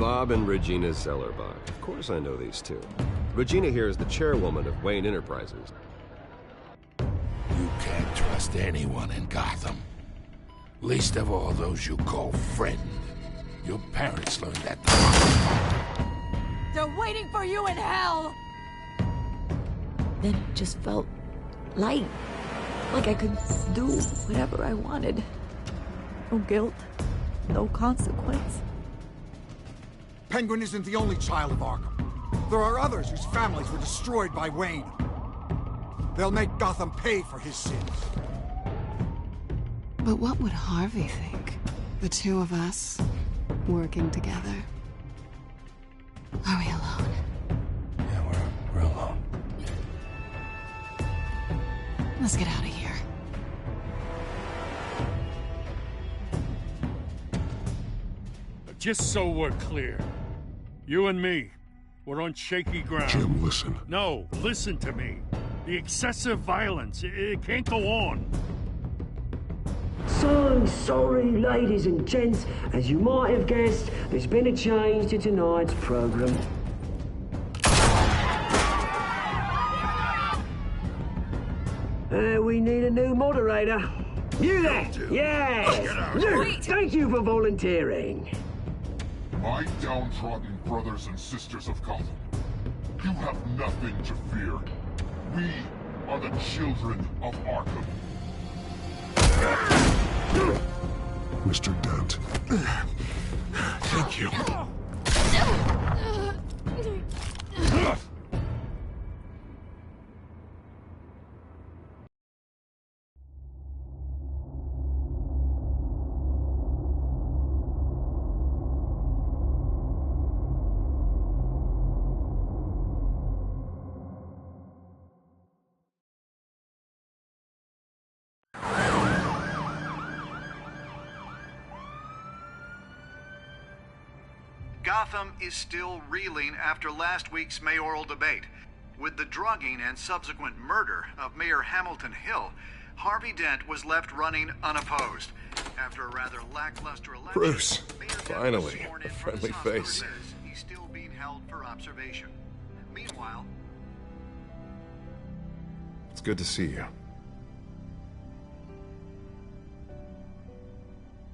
Bob and Regina Zellerbach. Of course I know these two. Regina here is the chairwoman of Wayne Enterprises. You can't trust anyone in Gotham. Least of all those you call friend. Your parents learned that. They're waiting for you in hell! Then it just felt light. Like I could do whatever I wanted. No guilt, no consequence. Penguin isn't the only child of Arkham. There are others whose families were destroyed by Wayne. They'll make Gotham pay for his sins. But what would Harvey think? The two of us, working together. Are we alone? Yeah, we're alone. Let's get out of here. Just so we're clear, you and me, we're on shaky ground. Jim, listen. No, listen to me. The excessive violence, it can't go on. So sorry, ladies and gents. As you might have guessed, there's been a change to tonight's program. We need a new moderator. You there? Yes! You! Thank you for volunteering. My downtrodden brothers and sisters of Gotham, you have nothing to fear. We are the children of Arkham. Mr. Dent. Thank you. Gotham is still reeling after last week's mayoral debate. With the drugging and subsequent murder of Mayor Hamilton Hill, Harvey Dent was left running unopposed. After a rather lackluster election, Bruce, Mayor Dent was finally, sworn a in from friendly Los Angeles. face. He's still being held for observation. Meanwhile, It's good to see you.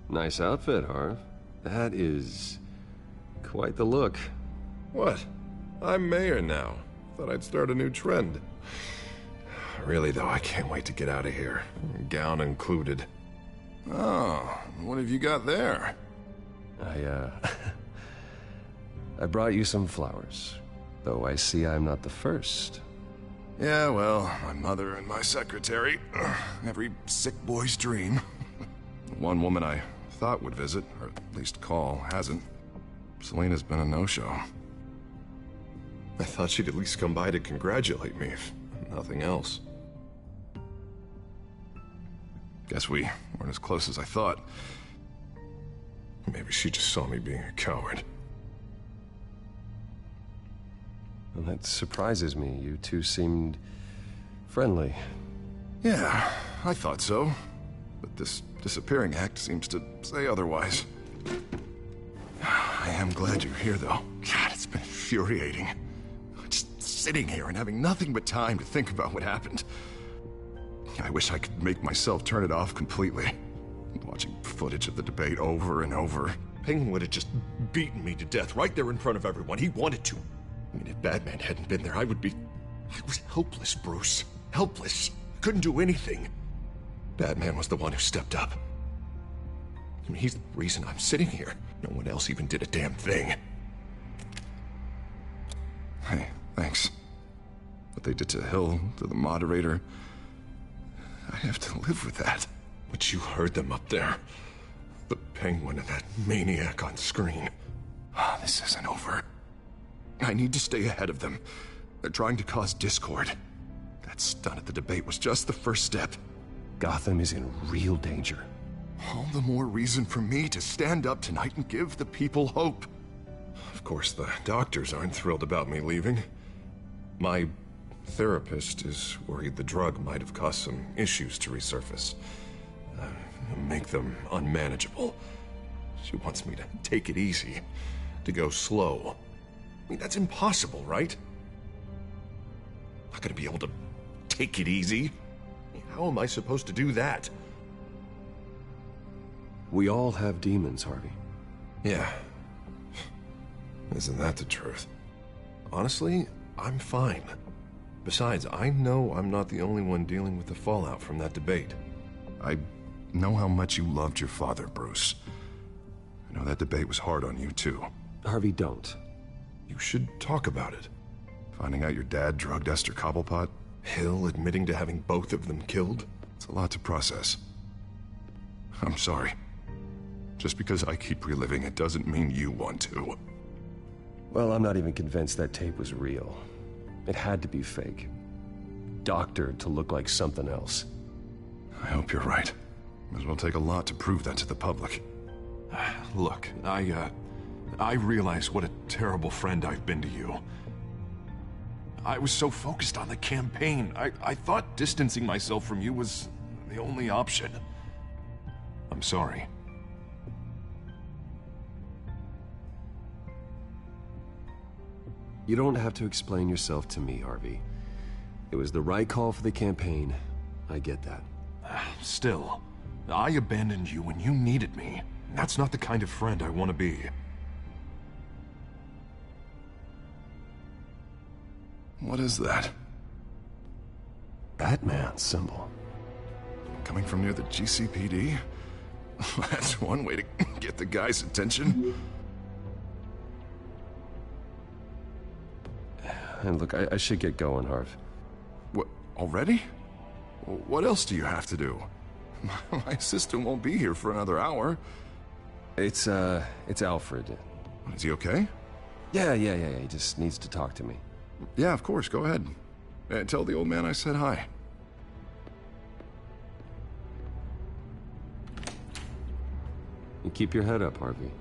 Nice outfit, Harv. That is quite the look. What? I'm mayor now. Thought I'd start a new trend. Really, though, I can't wait to get out of here. Gown included. Oh, what have you got there? I brought you some flowers. Though I see I'm not the first. Yeah, well, my mother and my secretary. Every sick boy's dream. One woman I thought would visit, or at least call, hasn't. Selena's been a no-show. I thought she'd at least come by to congratulate me, if nothing else. Guess we weren't as close as I thought. Maybe she just saw me being a coward. Well, that surprises me. You two seemed friendly. Yeah, I thought so. But this disappearing act seems to say otherwise. I am glad you're here, though. God, it's been infuriating. Just sitting here and having nothing but time to think about what happened. I wish I could make myself turn it off completely. Watching footage of the debate over and over. Penguin would have just beaten me to death right there in front of everyone. He wanted to. I mean, if Batman hadn't been there, I was helpless, Bruce. Helpless. Couldn't do anything. Batman was the one who stepped up. I mean, he's the reason I'm sitting here. No one else even did a damn thing. Hey, thanks. What they did to Hill, to the moderator, I have to live with that. But you heard them up there. The Penguin and that maniac on screen. This isn't over. I need to stay ahead of them. They're trying to cause discord. That stunt at the debate was just the first step. Gotham is in real danger. All the more reason for me to stand up tonight and give the people hope. Of course, the doctors aren't thrilled about me leaving. My therapist is worried the drug might have caused some issues to resurface. Make them unmanageable. She wants me to take it easy. to go slow. I mean, that's impossible, right? Not gonna be able to take it easy. How am I supposed to do that? We all have demons, Harvey. Yeah. Isn't that the truth? Honestly, I'm fine. Besides, I know I'm not the only one dealing with the fallout from that debate. I know how much you loved your father, Bruce. I know that debate was hard on you, too. Harvey, don't. You should talk about it. Finding out your dad drugged Esther Cobblepot, Hill admitting to having both of them killed. It's a lot to process. I'm sorry. Just because I keep reliving it doesn't mean you want to. Well, I'm not even convinced that tape was real. It had to be fake. Doctored to look like something else. I hope you're right. Might as well take a lot to prove that to the public. Look, I realize what a terrible friend I've been to you. I was so focused on the campaign. I thought distancing myself from you was the only option. I'm sorry. You don't have to explain yourself to me, Harvey. It was the right call for the campaign. I get that. Still, I abandoned you when you needed me. That's not the kind of friend I want to be. What is that? Batman symbol. Coming from near the GCPD? That's one way to get the guy's attention. And look, I should get going, Harv. What, already? What else do you have to do? My assistant won't be here for another hour. It's Alfred. Is he okay? Yeah, he just needs to talk to me. Yeah, of course, go ahead. Tell the old man I said hi. And keep your head up, Harvey.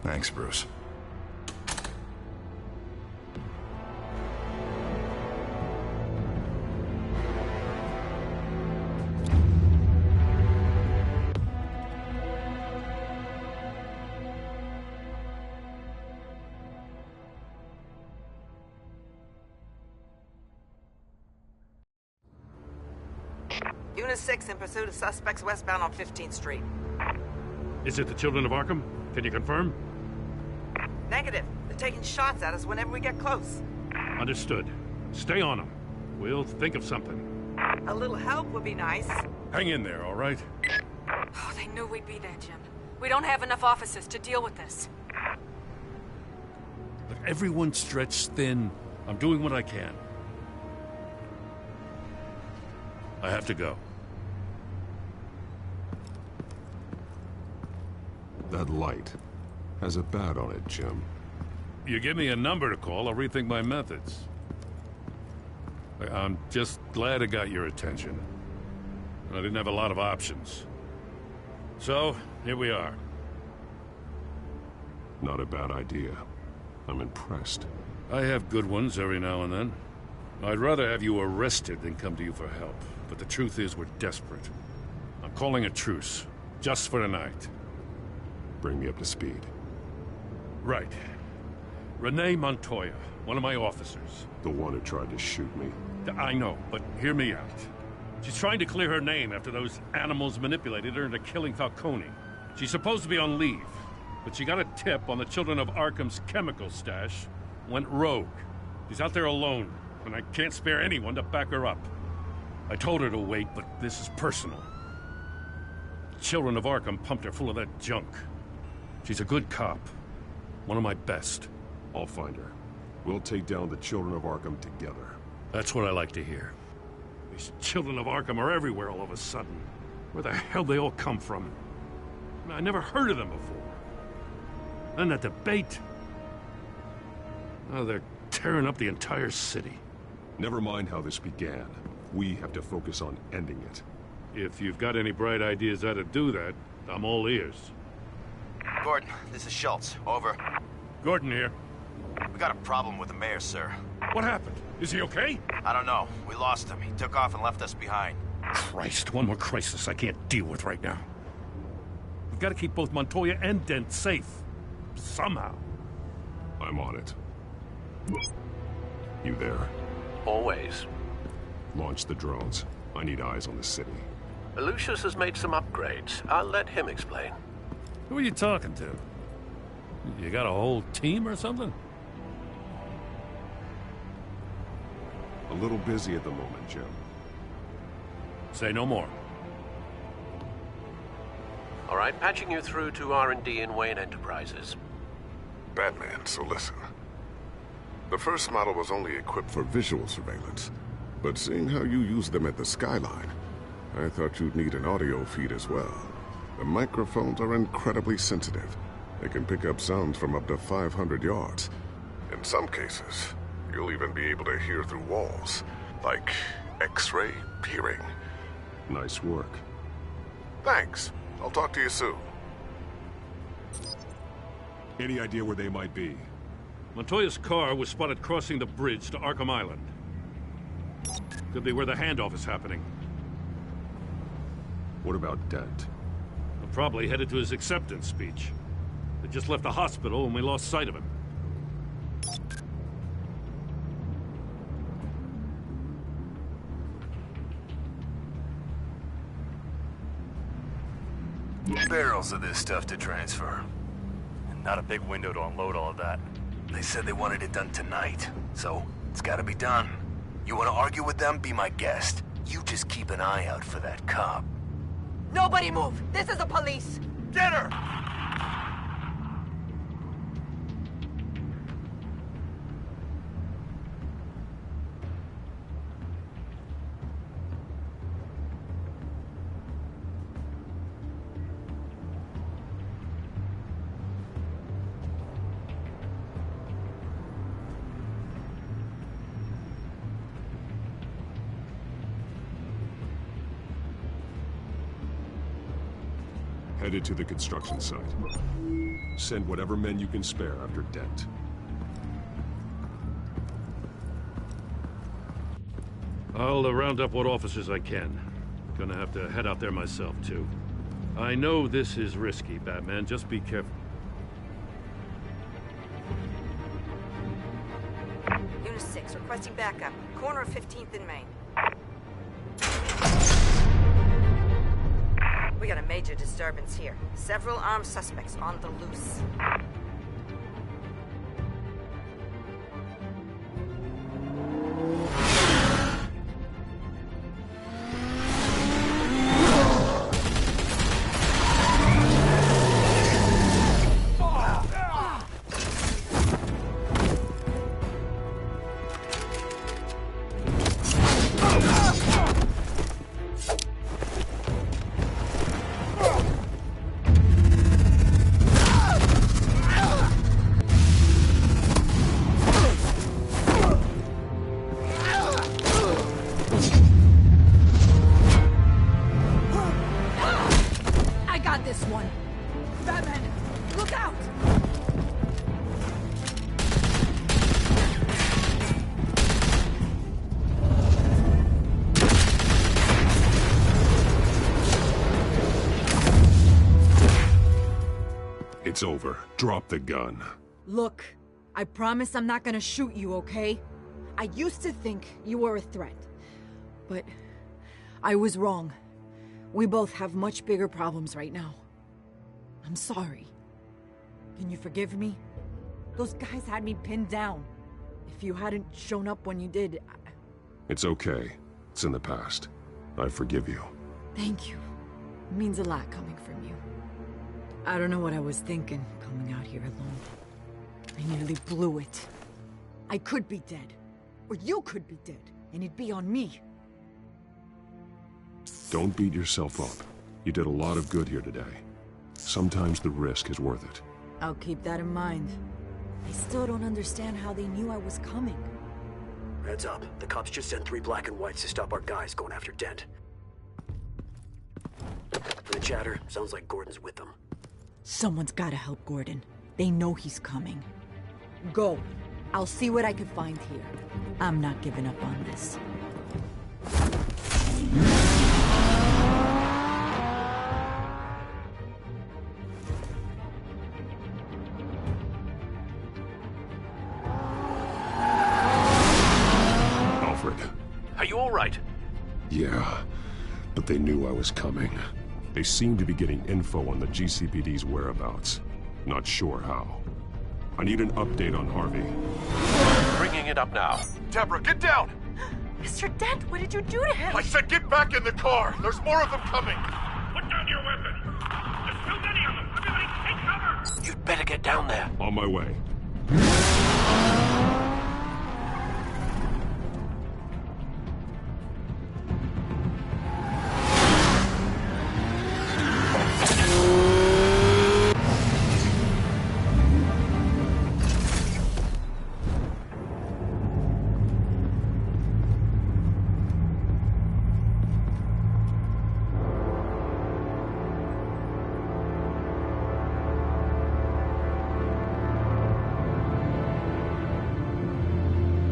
Thanks, Bruce. Unit 6 in pursuit of suspects westbound on 15th Street. Is it the Children of Arkham? Can you confirm? Negative. They're taking shots at us whenever we get close. Understood. Stay on them. We'll think of something. A little help would be nice. Hang in there, all right? Oh, they knew we'd be there, Jim. We don't have enough officers to deal with this. Look, everyone's stretched thin. I'm doing what I can. I have to go. That light has a bat on it, Jim. You give me a number to call, I'll rethink my methods. I'm just glad it got your attention. I didn't have a lot of options. So, here we are. Not a bad idea. I'm impressed. I have good ones every now and then. I'd rather have you arrested than come to you for help. But the truth is, we're desperate. I'm calling a truce, just for tonight. Bring me up to speed. Right. Renee Montoya, one of my officers. The one who tried to shoot me. I know, but hear me out. She's trying to clear her name after those animals manipulated her into killing Falcone. She's supposed to be on leave, but she got a tip on the Children of Arkham's chemical stash, went rogue. She's out there alone, and I can't spare anyone to back her up. I told her to wait, but this is personal. Children of Arkham pumped her full of that junk. She's a good cop. One of my best. I'll find her. We'll take down the Children of Arkham together. That's what I like to hear. These Children of Arkham are everywhere all of a sudden. Where the hell they all come from? I never heard of them before. And that debate. Oh, they're tearing up the entire city. Never mind how this began. We have to focus on ending it. If you've got any bright ideas how to do that, I'm all ears. Gordon, this is Schultz. Over. Gordon here. We got a problem with the mayor, sir. What happened? Is he okay? I don't know. We lost him. He took off and left us behind. Christ, one more crisis I can't deal with right now. We've got to keep both Montoya and Dent safe. Somehow. I'm on it. You there? Always. Launch the drones. I need eyes on the city. Lucius has made some upgrades. I'll let him explain. Who are you talking to? You got a whole team or something? A little busy at the moment, Jim. Say no more. All right, patching you through to R&D in Wayne Enterprises. Batman, so listen. The first model was only equipped for visual surveillance, but seeing how you use them at the Skyline, I thought you'd need an audio feed as well. The microphones are incredibly sensitive. They can pick up sounds from up to 500 yards. In some cases, you'll even be able to hear through walls, like X-ray hearing. Nice work. Thanks. I'll talk to you soon. Any idea where they might be? Montoya's car was spotted crossing the bridge to Arkham Island. Could be where the handoff is happening. What about Dent? He'll probably headed to his acceptance speech. They just left the hospital and we lost sight of him. Barrels of this stuff to transfer. And not a big window to unload all of that. They said they wanted it done tonight, so it's gotta be done. You wanna argue with them? Be my guest. You just keep an eye out for that cop. Nobody move! This is the police! Get her! Headed to the construction site. Send whatever men you can spare after Dent. I'll round up what officers I can. Gonna have to head out there myself, too. I know this is risky, Batman. Just be careful. Unit 6, requesting backup. Corner of 15th and Main. We got a major disturbance here. Several armed suspects on the loose. It's over. Drop the gun. Look, I promise I'm not gonna shoot you, okay? I used to think you were a threat, but I was wrong. We both have much bigger problems right now. I'm sorry. Can you forgive me? Those guys had me pinned down. If you hadn't shown up when you did, It's okay. It's in the past. I forgive you. Thank you. It means a lot coming from you. I don't know what I was thinking, coming out here alone. I nearly blew it. I could be dead. Or you could be dead, and it'd be on me. Don't beat yourself up. You did a lot of good here today. Sometimes the risk is worth it. I'll keep that in mind. I still don't understand how they knew I was coming. Heads up. The cops just sent 3 black and whites to stop our guys going after Dent. From the chatter, sounds like Gordon's with them. Someone's gotta help Gordon. They know he's coming. Go. I'll see what I can find here. I'm not giving up on this. right? Yeah, but they knew I was coming. They seemed to be getting info on the GCPD's whereabouts. Not sure how. I need an update on Harvey. Bringing it up now. Deborah, get down! Mr. Dent, what did you do to him? I said get back in the car! There's more of them coming! Put down your weapon! There's too many of them! Everybody take cover! You'd better get down there. On my way.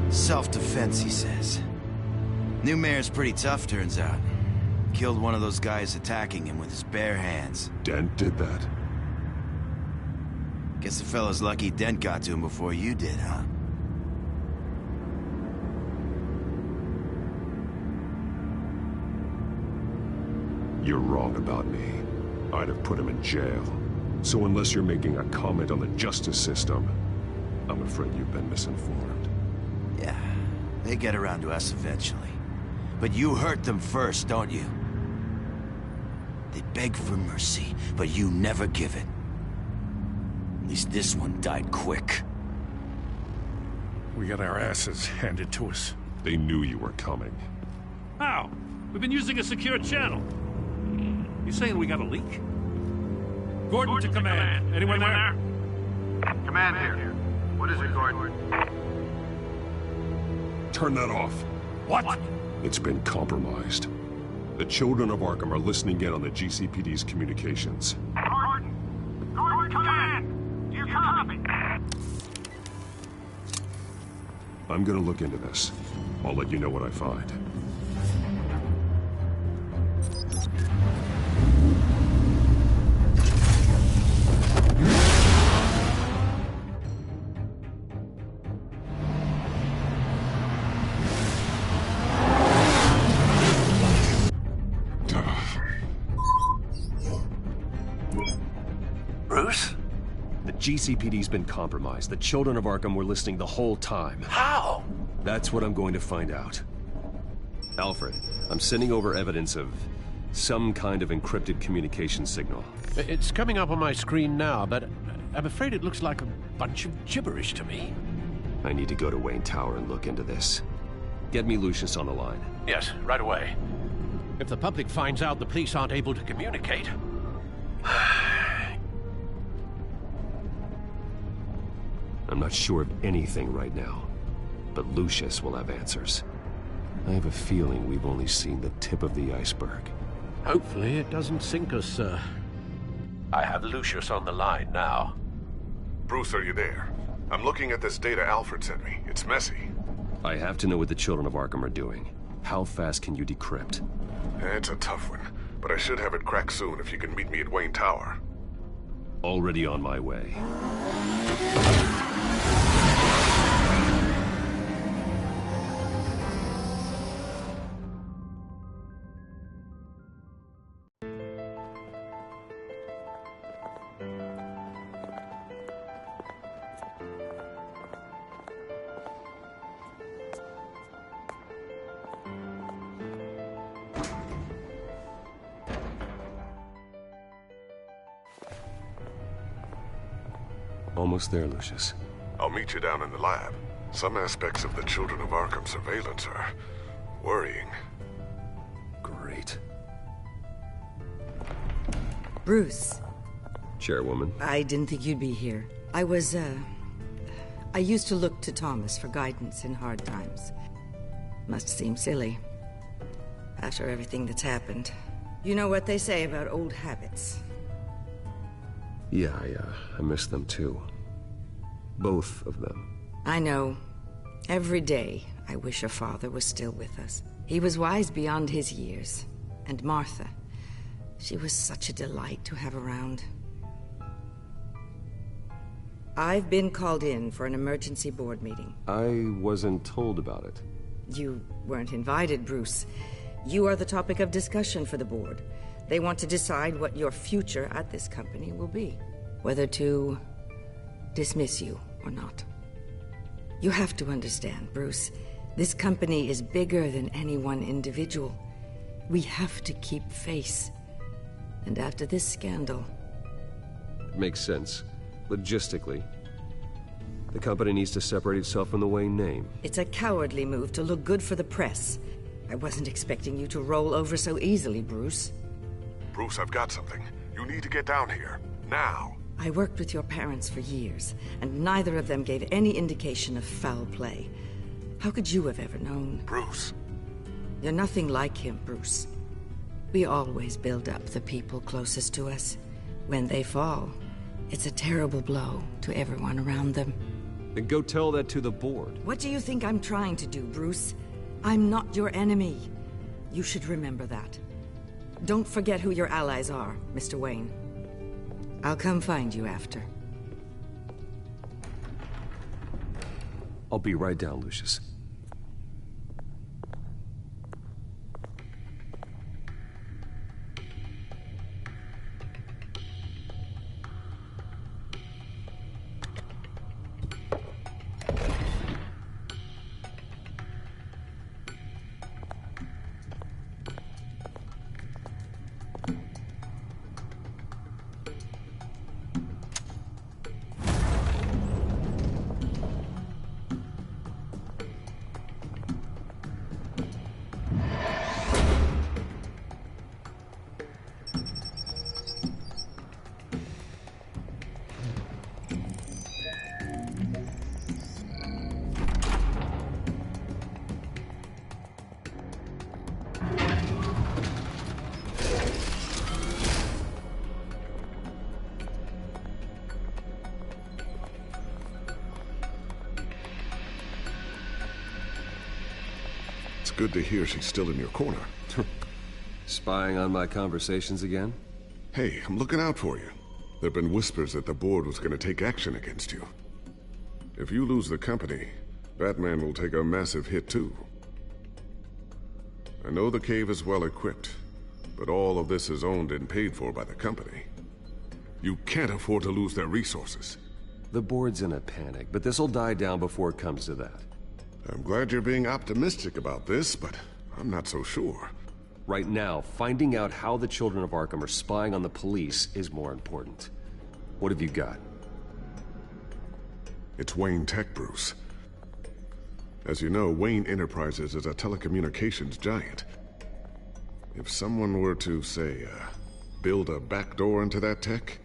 Self-defense, he says. New mayor's pretty tough, turns out. Killed one of those guys attacking him with his bare hands. Dent did that? Guess the fella's lucky Dent got to him before you did, huh? You're wrong about me. I'd have put him in jail. So unless you're making a comment on the justice system, I'm afraid you've been misinformed. Yeah, they get around to us eventually. But you hurt them first, don't you? They beg for mercy, but you never give it. At least this one died quick. We got our asses handed to us. They knew you were coming. How? We've been using a secure channel. You saying we got a leak? Gordon to command. Anyone there? Command here. What is it, Gordon? Turn that off. What? It's been compromised. The children of Arkham are listening in on the GCPD's communications. Gordon! Gordon, command! Do you copy? I'm gonna look into this. I'll let you know what I find. GCPD's been compromised. The children of Arkham were listening the whole time. How? That's what I'm going to find out. Alfred, I'm sending over evidence of some kind of encrypted communication signal. It's coming up on my screen now, but I'm afraid it looks like a bunch of gibberish to me. I need to go to Wayne Tower and look into this. Get me Lucius on the line. Yes, right away. If the public finds out the police aren't able to communicate... I'm not sure of anything right now, but Lucius will have answers. I have a feeling we've only seen the tip of the iceberg. Hopefully it doesn't sink us, sir. I have Lucius on the line now. Bruce, are you there? I'm looking at this data Alfred sent me. It's messy. I have to know what the children of Arkham are doing. How fast can you decrypt? It's a tough one, but I should have it cracked soon if you can meet me at Wayne Tower. Already on my way. Almost there, Lucius. I'll meet you down in the lab. Some aspects of the Children of Arkham surveillance are worrying. Great. Bruce. Chairwoman. I didn't think you'd be here. I used to look to Thomas for guidance in hard times. Must seem silly. After everything that's happened. You know what they say about old habits. Yeah, I miss them too. Both of them. I know. Every day, I wish your father was still with us. He was wise beyond his years. And Martha, she was such a delight to have around. I've been called in for an emergency board meeting. I wasn't told about it. You weren't invited, Bruce. You are the topic of discussion for the board. They want to decide what your future at this company will be. Whether to dismiss you or not. You have to understand, Bruce. This company is bigger than any one individual. We have to keep face. And after this scandal... Makes sense. Logistically. The company needs to separate itself from the Wayne name. It's a cowardly move to look good for the press. I wasn't expecting you to roll over so easily, Bruce. Bruce, I've got something. You need to get down here. Now. I worked with your parents for years, and neither of them gave any indication of foul play. How could you have ever known? Bruce. You're nothing like him, Bruce. We always build up the people closest to us. When they fall, it's a terrible blow to everyone around them. Then go tell that to the board. What do you think I'm trying to do, Bruce? I'm not your enemy. You should remember that. Don't forget who your allies are, Mr. Wayne. I'll come find you after. I'll be right down, Lucius. Good to hear she's still in your corner. Spying on my conversations again? Hey, I'm looking out for you. There've been whispers that the board was going to take action against you. If you lose the company, Batman will take a massive hit too. I know the cave is well equipped, but all of this is owned and paid for by the company. You can't afford to lose their resources. The board's in a panic, but this'll die down before it comes to that. I'm glad you're being optimistic about this, but I'm not so sure. Right now, finding out how the children of Arkham are spying on the police is more important. What have you got? It's Wayne Tech, Bruce. As you know, Wayne Enterprises is a telecommunications giant. If someone were to, say, build a backdoor into that tech...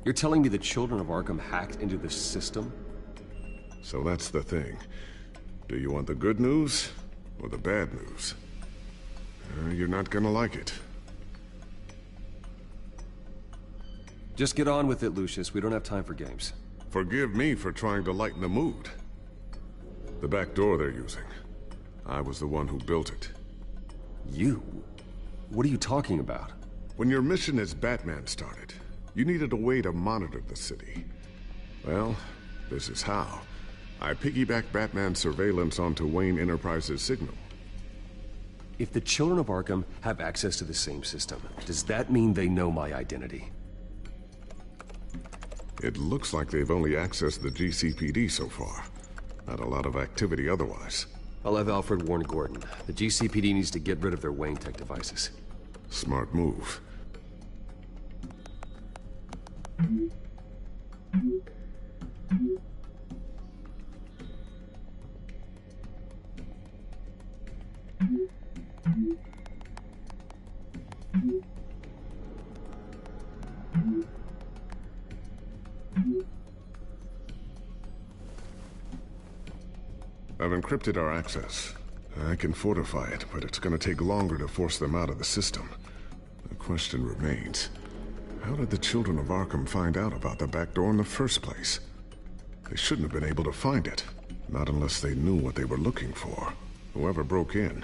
You're telling me the children of Arkham hacked into this system? So that's the thing. Do you want the good news or the bad news? You're not gonna like it. Just get on with it, Lucius. We don't have time for games. Forgive me for trying to lighten the mood. The back door they're using. I was the one who built it. You? What are you talking about? When your mission as Batman started, you needed a way to monitor the city. Well, this is how. I piggybacked Batman's surveillance onto Wayne Enterprises' signal. If the children of Arkham have access to the same system, does that mean they know my identity? It looks like they've only accessed the GCPD so far. Not a lot of activity otherwise. I'll have Alfred warn Gordon. The GCPD needs to get rid of their Wayne Tech devices. Smart move. I've encrypted our access. I can fortify it, but it's gonna take longer to force them out of the system. The question remains, how did the children of Arkham find out about the back door in the first place? They shouldn't have been able to find it, not unless they knew what they were looking for. Whoever broke in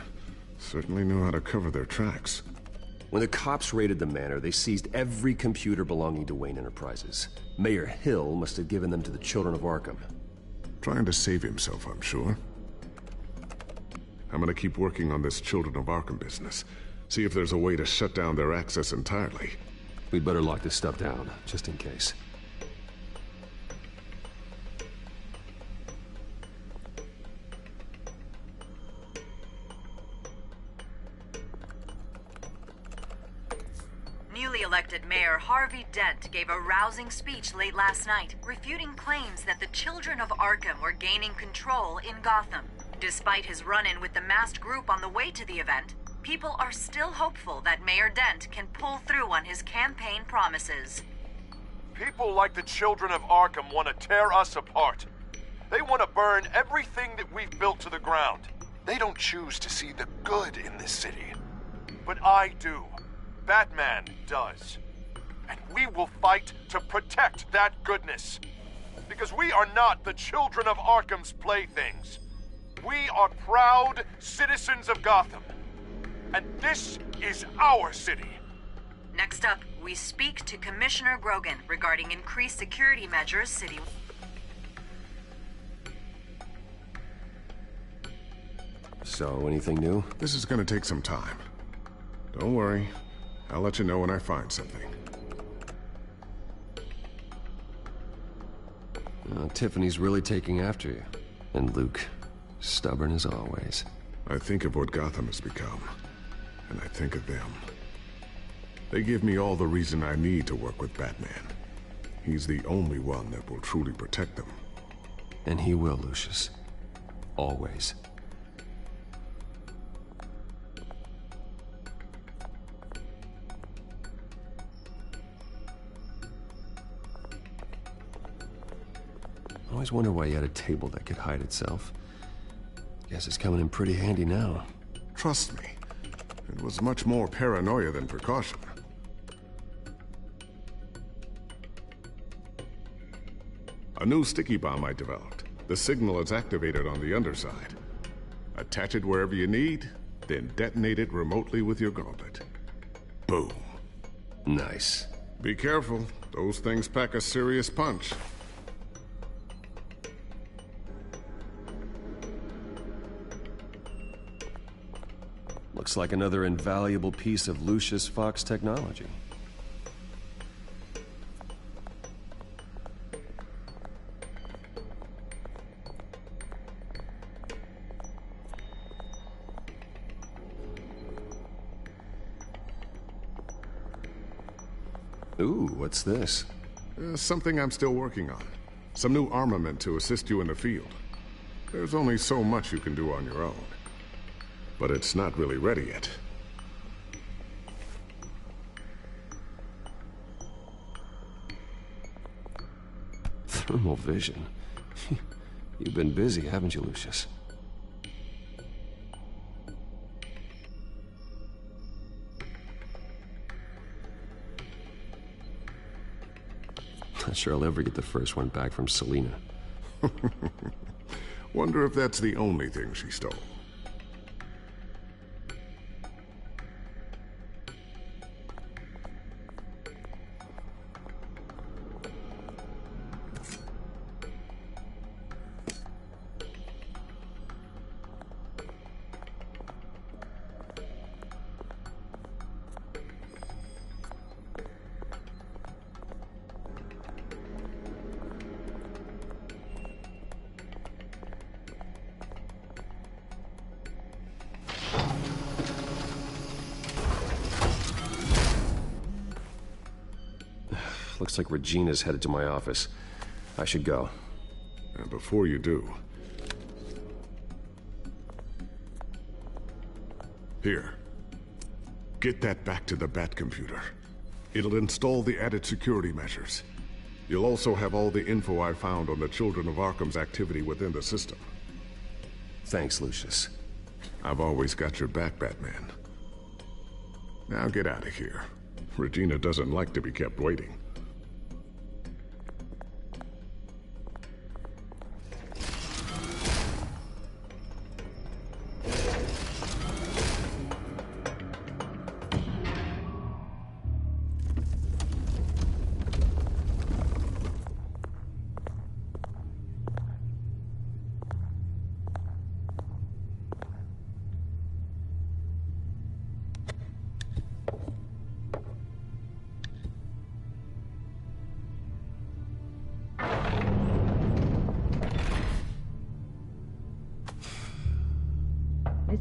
certainly knew how to cover their tracks. When the cops raided the manor, they seized every computer belonging to Wayne Enterprises. Mayor Hill must have given them to the children of Arkham. Trying to save himself, I'm sure. I'm gonna keep working on this Children of Arkham business. See if there's a way to shut down their access entirely. We'd better lock this stuff down, just in case. Newly elected Mayor Harvey Dent gave a rousing speech late last night, refuting claims that the Children of Arkham were gaining control in Gotham. Despite his run-in with the masked group on the way to the event, people are still hopeful that Mayor Dent can pull through on his campaign promises. People like the Children of Arkham want to tear us apart. They want to burn everything that we've built to the ground. They don't choose to see the good in this city. But I do. Batman does. And we will fight to protect that goodness. Because we are not the Children of Arkham's playthings. We are proud citizens of Gotham. And this is our city. Next up, we speak to Commissioner Grogan regarding increased security measures city. So, anything new? This is gonna take some time. Don't worry. I'll let you know when I find something. Tiffany's really taking after you. And Luke, stubborn as always. I think of what Gotham has become, and I think of them. They give me all the reason I need to work with Batman. He's the only one that will truly protect them. And he will, Lucius. Always. I always wonder why you had a table that could hide itself. Guess it's coming in pretty handy now. Trust me, it was much more paranoia than precaution. A new sticky bomb I developed. The signal is activated on the underside. Attach it wherever you need, then detonate it remotely with your gauntlet. Boom. Nice. Be careful. Those things pack a serious punch. Looks like another invaluable piece of Lucius Fox technology. Ooh, what's this? Something I'm still working on. Some new armament to assist you in the field. There's only so much you can do on your own. But it's not really ready yet. Thermal vision. You've been busy, haven't you, Lucius? Not sure I'll ever get the first one back from Selina. Wonder if that's the only thing she stole. Looks like Regina's headed to my office. I should go. And before you do... Here. Get that back to the Bat computer. It'll install the added security measures. You'll also have all the info I found on the Children of Arkham's activity within the system. Thanks, Lucius. I've always got your back, Batman. Now get out of here. Regina doesn't like to be kept waiting.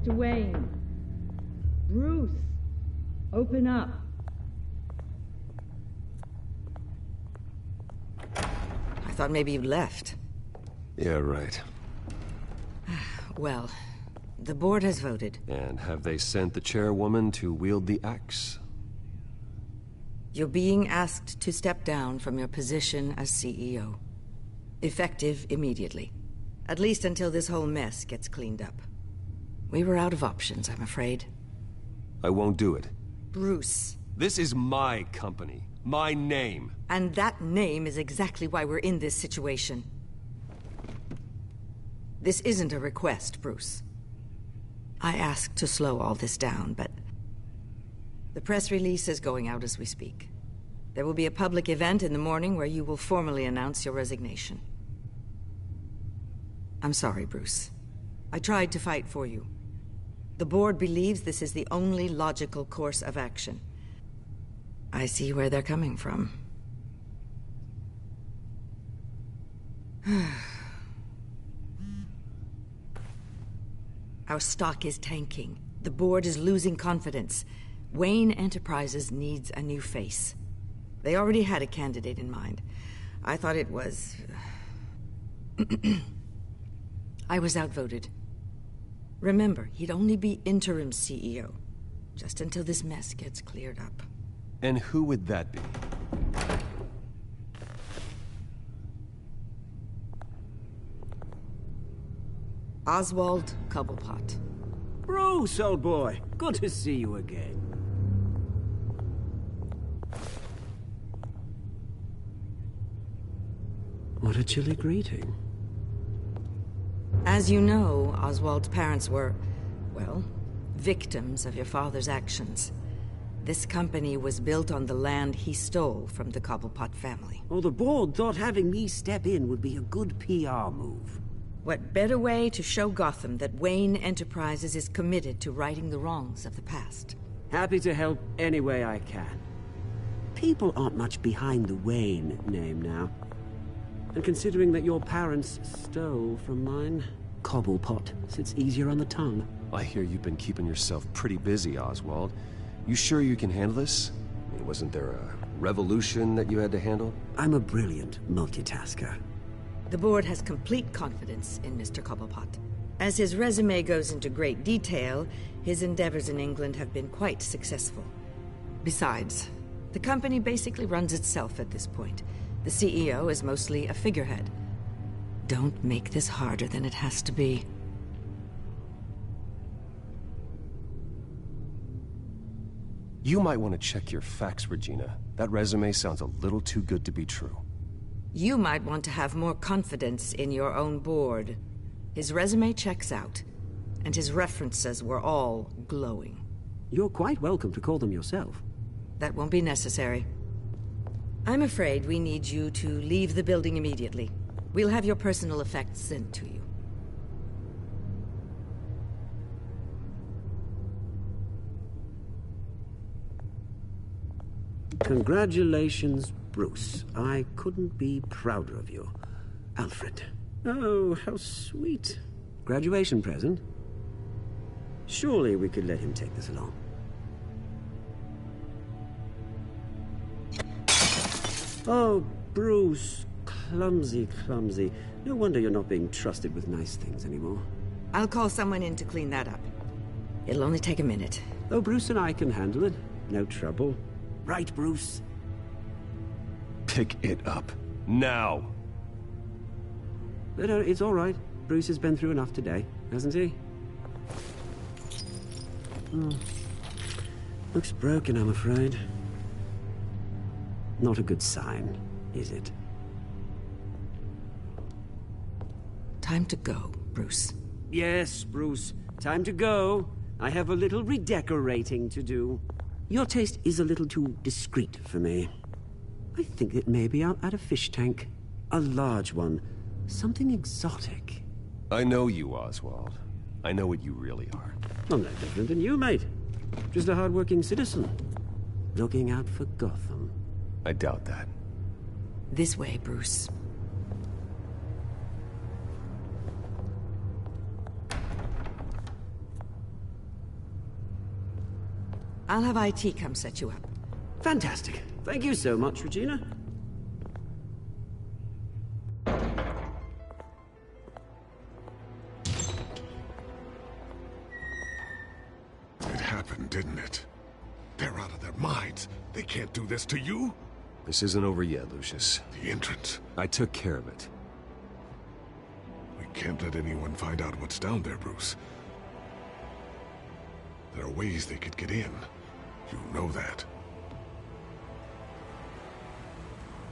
Mr. Wayne. Bruce, open up. I thought maybe you'd left. Yeah, right. Well, the board has voted. And have they sent the chairwoman to wield the axe? You're being asked to step down from your position as CEO. Effective immediately. At least until this whole mess gets cleaned up. We were out of options, I'm afraid. I won't do it. Bruce. This is my company. My name. And that name is exactly why we're in this situation. This isn't a request, Bruce. I asked to slow all this down, but the press release is going out as we speak. There will be a public event in the morning where you will formally announce your resignation. I'm sorry, Bruce. I tried to fight for you. The board believes this is the only logical course of action. I see where they're coming from. Our stock is tanking. The board is losing confidence. Wayne Enterprises needs a new face. They already had a candidate in mind. I thought it was... I was outvoted. Remember, he'd only be interim CEO, just until this mess gets cleared up. And who would that be? Oswald Cobblepot. Bruce, old boy. Good to see you again. What a chilly greeting. As you know, Oswald's parents were, well, victims of your father's actions. This company was built on the land he stole from the Cobblepot family. Well, the board thought having me step in would be a good PR move. What better way to show Gotham that Wayne Enterprises is committed to righting the wrongs of the past? Happy to help any way I can. People aren't much behind the Wayne name now. And considering that your parents stole from mine, Cobblepot sits easier on the tongue. I hear you've been keeping yourself pretty busy, Oswald. You sure you can handle this? I mean, wasn't there a revolution that you had to handle? I'm a brilliant multitasker. The board has complete confidence in Mr. Cobblepot. As his resume goes into great detail, his endeavors in England have been quite successful. Besides, the company basically runs itself at this point. The CEO is mostly a figurehead. Don't make this harder than it has to be. You might want to check your facts, Regina. That resume sounds a little too good to be true. You might want to have more confidence in your own board. His resume checks out, and his references were all glowing. You're quite welcome to call them yourself. That won't be necessary. I'm afraid we need you to leave the building immediately. We'll have your personal effects sent to you. Congratulations, Bruce. I couldn't be prouder of you. Alfred. Oh, how sweet. Graduation present? Surely we could let him take this along. Oh, Bruce. Clumsy, clumsy. No wonder you're not being trusted with nice things anymore. I'll call someone in to clean that up. It'll only take a minute. Oh, Bruce and I can handle it. No trouble. Right, Bruce? Pick it up. Now! But it's all right. Bruce has been through enough today, hasn't he? Looks broken, I'm afraid. Not a good sign, is it? Time to go, Bruce. Yes, Bruce. Time to go. I have a little redecorating to do. Your taste is a little too discreet for me. I think that maybe I'll add a fish tank. A large one. Something exotic. I know you, Oswald. I know what you really are. I'm no different than you, mate. Just a hard-working citizen. Looking out for Gotham. I doubt that. This way, Bruce. I'll have IT come set you up. Fantastic. Thank you so much, Regina. It happened, didn't it? They're out of their minds. They can't do this to you. This isn't over yet, Lucius. The entrance. I took care of it. We can't let anyone find out what's down there, Bruce. There are ways they could get in. You know that.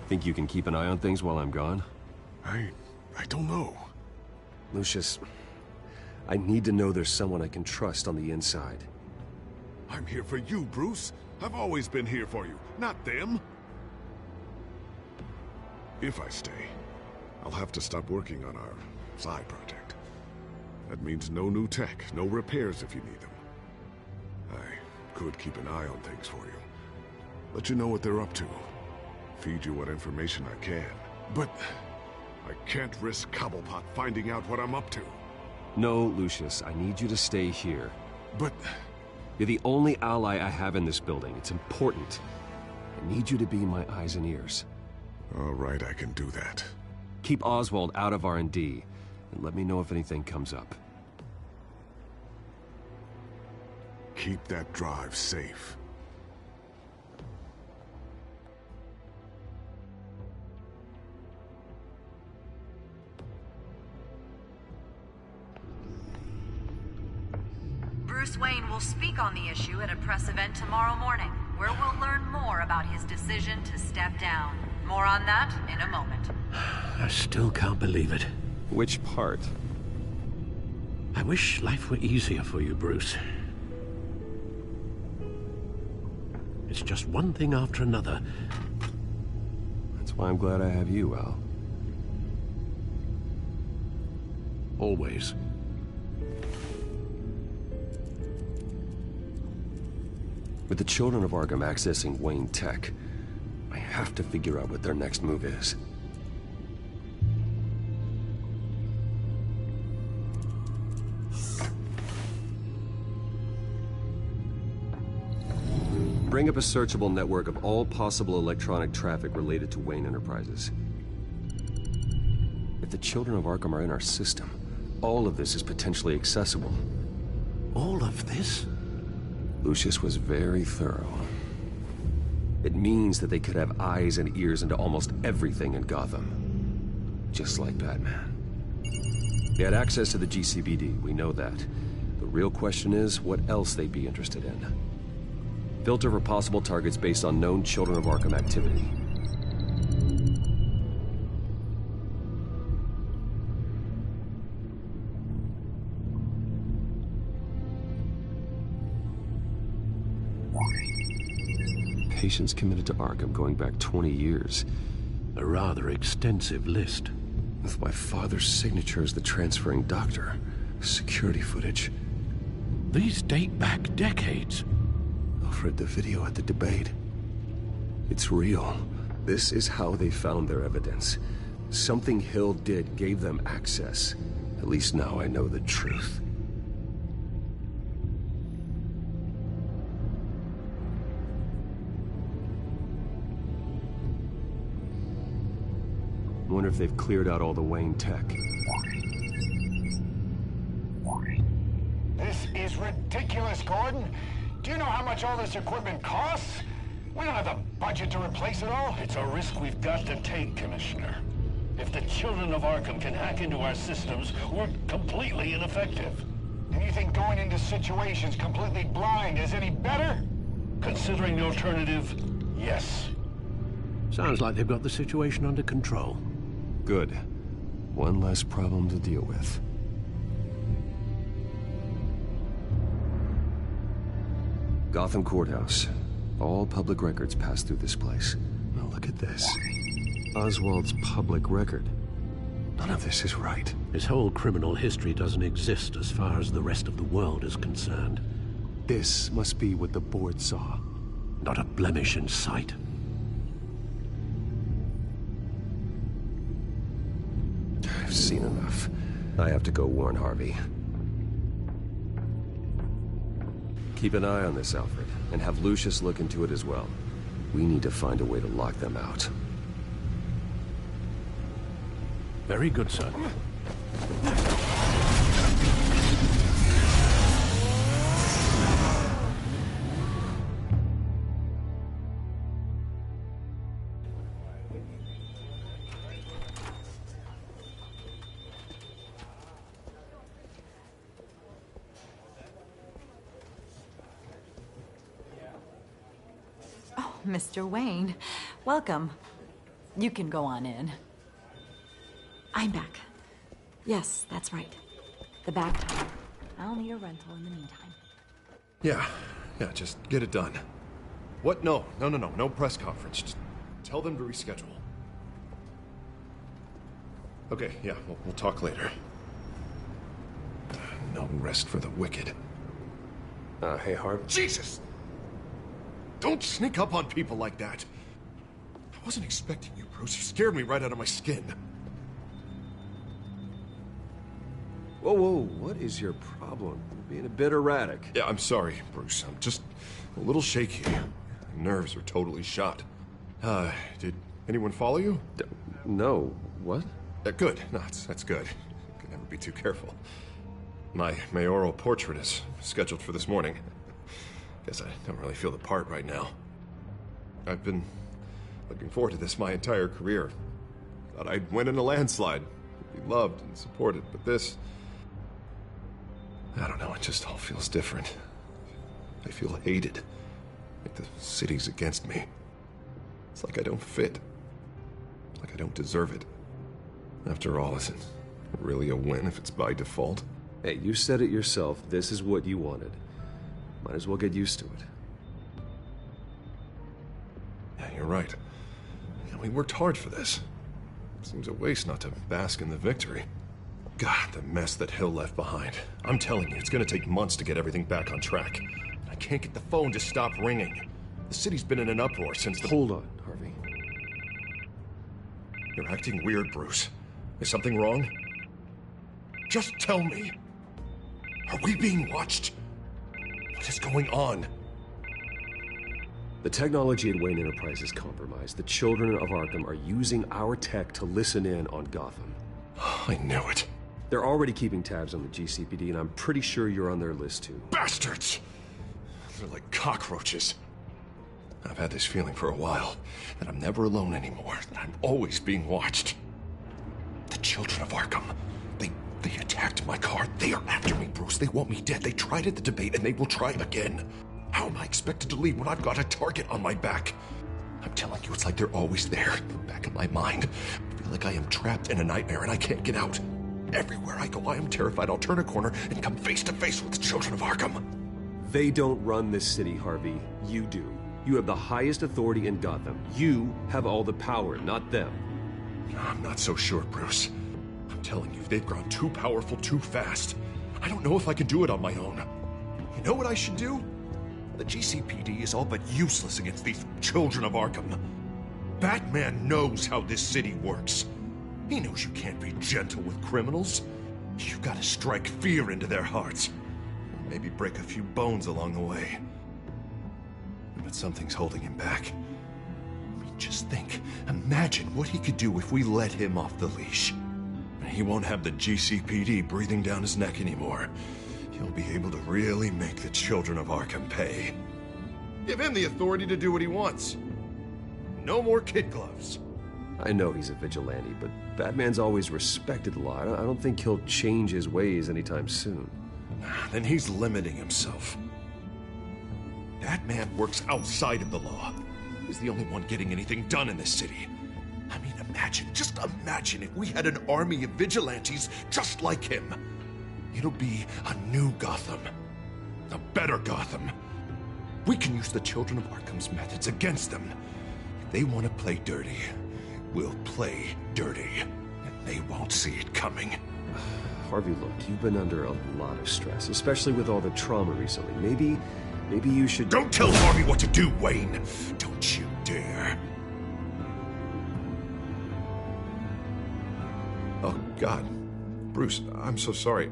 Think you can keep an eye on things while I'm gone? I don't know. Lucius, I need to know there's someone I can trust on the inside. I'm here for you, Bruce. I've always been here for you, not them. If I stay, I'll have to stop working on our side project. That means no new tech, no repairs if you need them. I could keep an eye on things for you. Let you know what they're up to. Feed you what information I can. But I can't risk Cobblepot finding out what I'm up to. No, Lucius, I need you to stay here. But... You're the only ally I have in this building. It's important. I need you to be my eyes and ears. All right, I can do that. Keep Oswald out of R&D, and let me know if anything comes up. Keep that drive safe. Bruce Wayne will speak on the issue at a press event tomorrow morning, where we'll learn more about his decision to step down. More on that in a moment. I still can't believe it. Which part? I wish life were easier for you, Bruce. It's just one thing after another. That's why I'm glad I have you, Al. Always. With the children of Arkham accessing Wayne Tech, I have to figure out what their next move is. Bring up a searchable network of all possible electronic traffic related to Wayne Enterprises. If the children of Arkham are in our system, all of this is potentially accessible. All of this? Lucius was very thorough. It means that they could have eyes and ears into almost everything in Gotham. Just like Batman. They had access to the GCPD, we know that. The real question is, what else they'd be interested in. Filter for possible targets based on known Children of Arkham activity. Patients committed to Arkham going back 20 years. A rather extensive list. With my father's signature as the transferring doctor. Security footage. These date back decades. I've read the video at the debate. It's real. This is how they found their evidence. Something Hill did gave them access. At least now I know the truth. I wonder if they've cleared out all the Wayne tech. This is ridiculous, Gordon. Do you know how much all this equipment costs? We don't have the budget to replace it all. It's a risk we've got to take, Commissioner. If the children of Arkham can hack into our systems, we're completely ineffective. And you think going into situations completely blind is any better? Considering the alternative, yes. Sounds like they've got the situation under control. Good. One less problem to deal with. Gotham Courthouse. All public records pass through this place. Now look at this. Oswald's public record. None of this is right. His whole criminal history doesn't exist as far as the rest of the world is concerned. This must be what the board saw. Not a blemish in sight. I've seen enough. I have to go warn Harvey. Keep an eye on this, Alfred, and have Lucius look into it as well. We need to find a way to lock them out. Very good, sir. Mr. Wayne, welcome. You can go on in. I'm back. Yes, that's right. The back tire. I'll need a rental in the meantime. Yeah, just get it done. What? No press conference. Just tell them to reschedule. Okay, yeah, we'll talk later. No rest for the wicked. Hey, Harv. Jesus! Don't sneak up on people like that. I wasn't expecting you, Bruce. You scared me right out of my skin. Whoa, what is your problem? You're being a bit erratic. Yeah, I'm sorry, Bruce. I'm just a little shaky. My nerves are totally shot. Did anyone follow you? No. What? Good. No, that's good. Could never be too careful. My mayoral portrait is scheduled for this morning. Guess I don't really feel the part right now. I've been looking forward to this my entire career. Thought I'd win in a landslide. Be loved and supported, but this... I don't know, it just all feels different. I feel hated. Like the city's against me. It's like I don't fit. Like I don't deserve it. After all, is it really a win if it's by default? Hey, you said it yourself. This is what you wanted. Might as well get used to it. Yeah, you're right. We worked hard for this. Seems a waste not to bask in the victory. God, the mess that Hill left behind. I'm telling you, it's gonna take months to get everything back on track. I can't get the phone to stop ringing. The city's been in an uproar since the... Hold on, Harvey. You're acting weird, Bruce. Is something wrong? Just tell me. Are we being watched? What is going on? The technology at Wayne Enterprise is compromised. The children of Arkham are using our tech to listen in on Gotham. I knew it. They're already keeping tabs on the GCPD, and I'm pretty sure you're on their list too. Bastards! They're like cockroaches. I've had this feeling for a while, that I'm never alone anymore, that I'm always being watched. The children of Arkham, they attacked my car. They are after me, Bruce. They want me dead. They tried at the debate, and they will try again. How am I expected to leave when I've got a target on my back? I'm telling you, it's like they're always there, in the back of my mind. I feel like I am trapped in a nightmare and I can't get out. Everywhere I go, I am terrified I'll turn a corner and come face to face with the children of Arkham. They don't run this city, Harvey. You do. You have the highest authority in Gotham. You have all the power, not them. I'm not so sure, Bruce. I'm telling you, they've grown too powerful too fast. I don't know if I can do it on my own. You know what I should do? The GCPD is all but useless against these children of Arkham. Batman knows how this city works. He knows you can't be gentle with criminals. You've got to strike fear into their hearts. Maybe break a few bones along the way. But something's holding him back. I mean, just think. Imagine what he could do if we let him off the leash. He won't have the GCPD breathing down his neck anymore. He'll be able to really make the children of Arkham pay. Give him the authority to do what he wants. No more kid gloves. I know he's a vigilante, but Batman's always respected the law. I don't think he'll change his ways anytime soon. Then he's limiting himself. Batman works outside of the law. He's the only one getting anything done in this city. I mean, just imagine if we had an army of vigilantes just like him. It'll be a new Gotham. A better Gotham. We can use the children of Arkham's methods against them. If they want to play dirty, we'll play dirty. And they won't see it coming. Harvey, look, you've been under a lot of stress, especially with all the trauma recently. Maybe you should... Don't tell Harvey what to do, Wayne! Don't you dare. Oh, God. Bruce, I'm so sorry.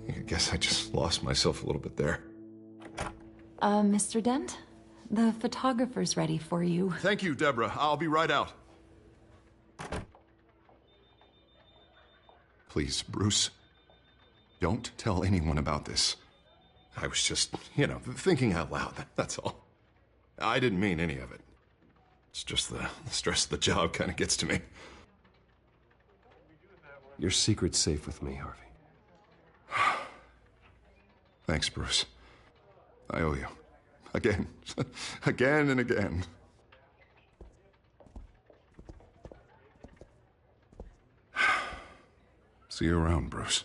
I guess I just lost myself a little bit there. Mr. Dent? The photographer's ready for you. Thank you, Deborah. I'll be right out. Please, Bruce, don't tell anyone about this. I was just, thinking out loud, that's all. I didn't mean any of it. It's just the stress of the job kind of gets to me. Your secret's safe with me, Harvey. Thanks, Bruce. I owe you. Again. Again and again. See you around, Bruce.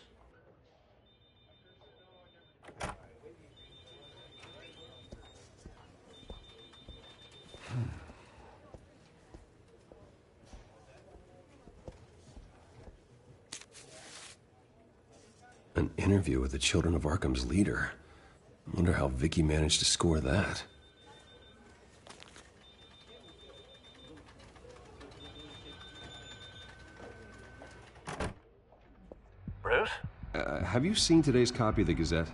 An interview with the Children of Arkham's leader. I wonder how Vicky managed to score that. Bruce? Have you seen today's copy of the Gazette?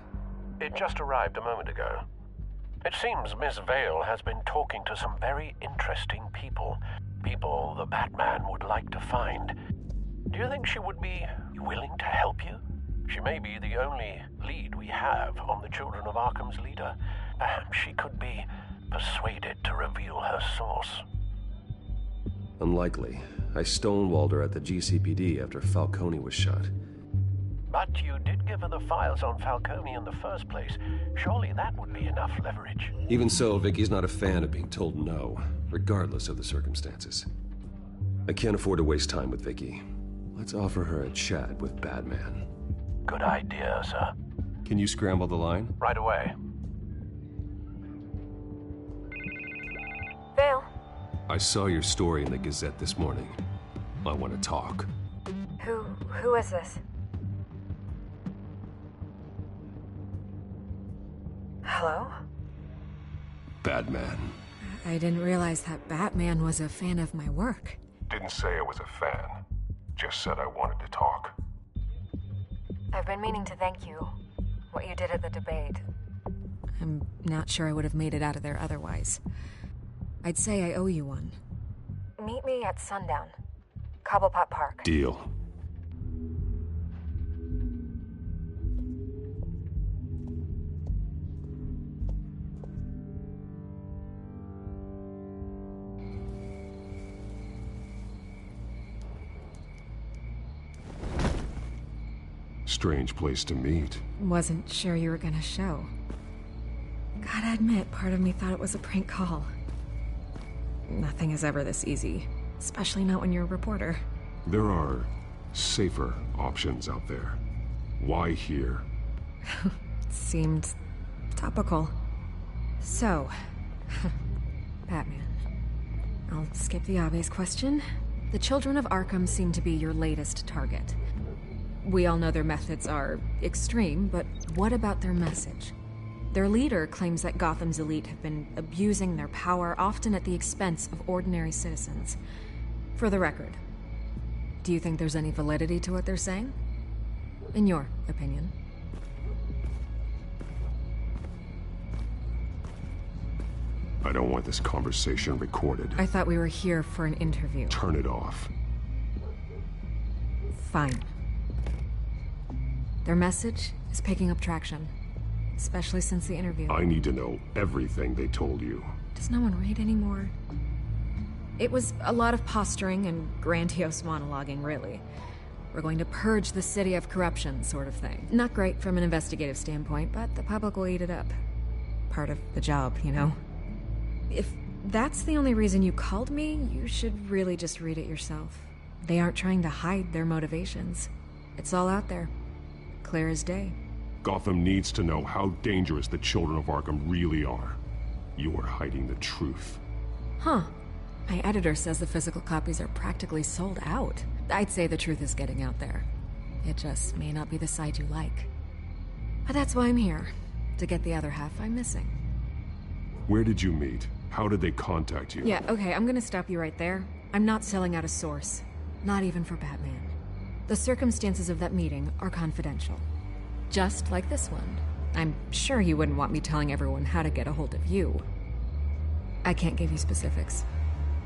It just arrived a moment ago. It seems Miss Vale has been talking to some very interesting people. People the Batman would like to find. Do you think she would be willing to help you? She may be the only lead we have on the Children of Arkham's leader. Perhaps she could be persuaded to reveal her source. Unlikely. I stonewalled her at the GCPD after Falcone was shot. But you did give her the files on Falcone in the first place. Surely that would be enough leverage. Even so, Vicky's not a fan of being told no, regardless of the circumstances. I can't afford to waste time with Vicky. Let's offer her a chat with Batman. Good idea, sir. Can you scramble the line? Right away. Vale. I saw your story in the Gazette this morning. I want to talk. Who is this? Hello? Batman. I didn't realize that Batman was a fan of my work. Didn't say I was a fan. Just said I wanted to talk. I've been meaning to thank you. What you did at the debate. I'm not sure I would have made it out of there otherwise. I'd say I owe you one. Meet me at sundown. Cobblepot Park. Deal. Strange place to meet. Wasn't sure you were gonna show. Gotta admit, part of me thought it was a prank call. Nothing is ever this easy, especially not when you're a reporter. There are safer options out there. Why here? Seemed topical. So, Batman. I'll skip the obvious question. The Children of Arkham seem to be your latest target. We all know their methods are extreme, but what about their message? Their leader claims that Gotham's elite have been abusing their power, often at the expense of ordinary citizens. For the record, do you think there's any validity to what they're saying? In your opinion? I don't want this conversation recorded. I thought we were here for an interview. Turn it off. Fine. Their message is picking up traction, especially since the interview. I need to know everything they told you. Does no one read anymore? It was a lot of posturing and grandiose monologuing, really. We're going to purge the city of corruption, sort of thing. Not great from an investigative standpoint, but the public will eat it up. Part of the job, you know? If that's the only reason you called me, you should really just read it yourself. They aren't trying to hide their motivations. It's all out there. Clear as day. Gotham needs to know how dangerous the Children of Arkham really are. You are hiding the truth. Huh. My editor says the physical copies are practically sold out. I'd say the truth is getting out there. It just may not be the side you like. But that's why I'm here. To get the other half I'm missing. Where did you meet? How did they contact you? Yeah, okay, I'm gonna stop you right there. I'm not selling out a source. Not even for Batman. The circumstances of that meeting are confidential. Just like this one. I'm sure you wouldn't want me telling everyone how to get a hold of you. I can't give you specifics.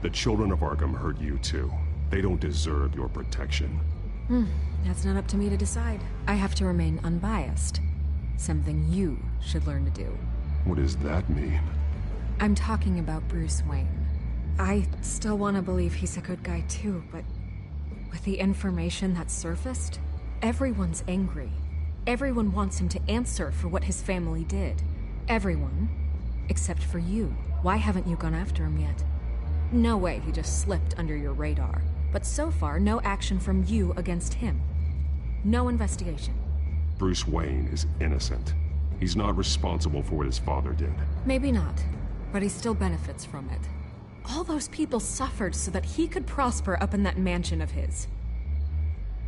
The children of Arkham heard you too. They don't deserve your protection. That's not up to me to decide. I have to remain unbiased. Something you should learn to do. What does that mean? I'm talking about Bruce Wayne. I still want to believe he's a good guy too, but with the information that surfaced, everyone's angry. Everyone wants him to answer for what his family did. Everyone, except for you. Why haven't you gone after him yet? No way he just slipped under your radar. But so far, no action from you against him. No investigation. Bruce Wayne is innocent. He's not responsible for what his father did. Maybe not, but he still benefits from it. All those people suffered so that he could prosper up in that mansion of his.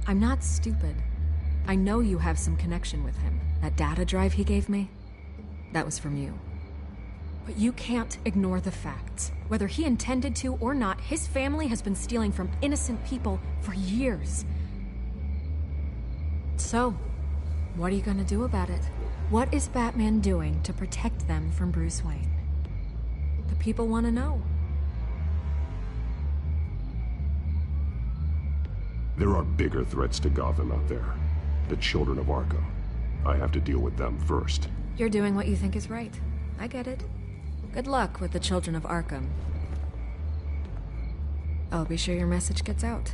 I'm not stupid. I know you have some connection with him. That data drive he gave me, that was from you. But you can't ignore the facts. Whether he intended to or not, his family has been stealing from innocent people for years. So, what are you gonna do about it? What is Batman doing to protect them from Bruce Wayne? The people want to know. There are bigger threats to Gotham out there. The children of Arkham. I have to deal with them first. You're doing what you think is right. I get it. Good luck with the children of Arkham. I'll be sure your message gets out.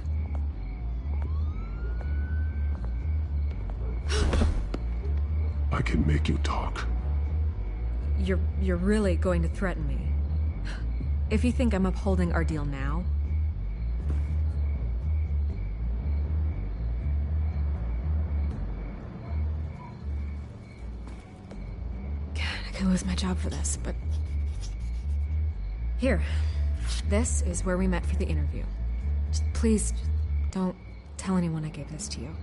I can make you talk. You're really going to threaten me? If you think I'm upholding our deal now... I could lose my job for this, but... Here. This is where we met for the interview. Just please, don't tell anyone I gave this to you.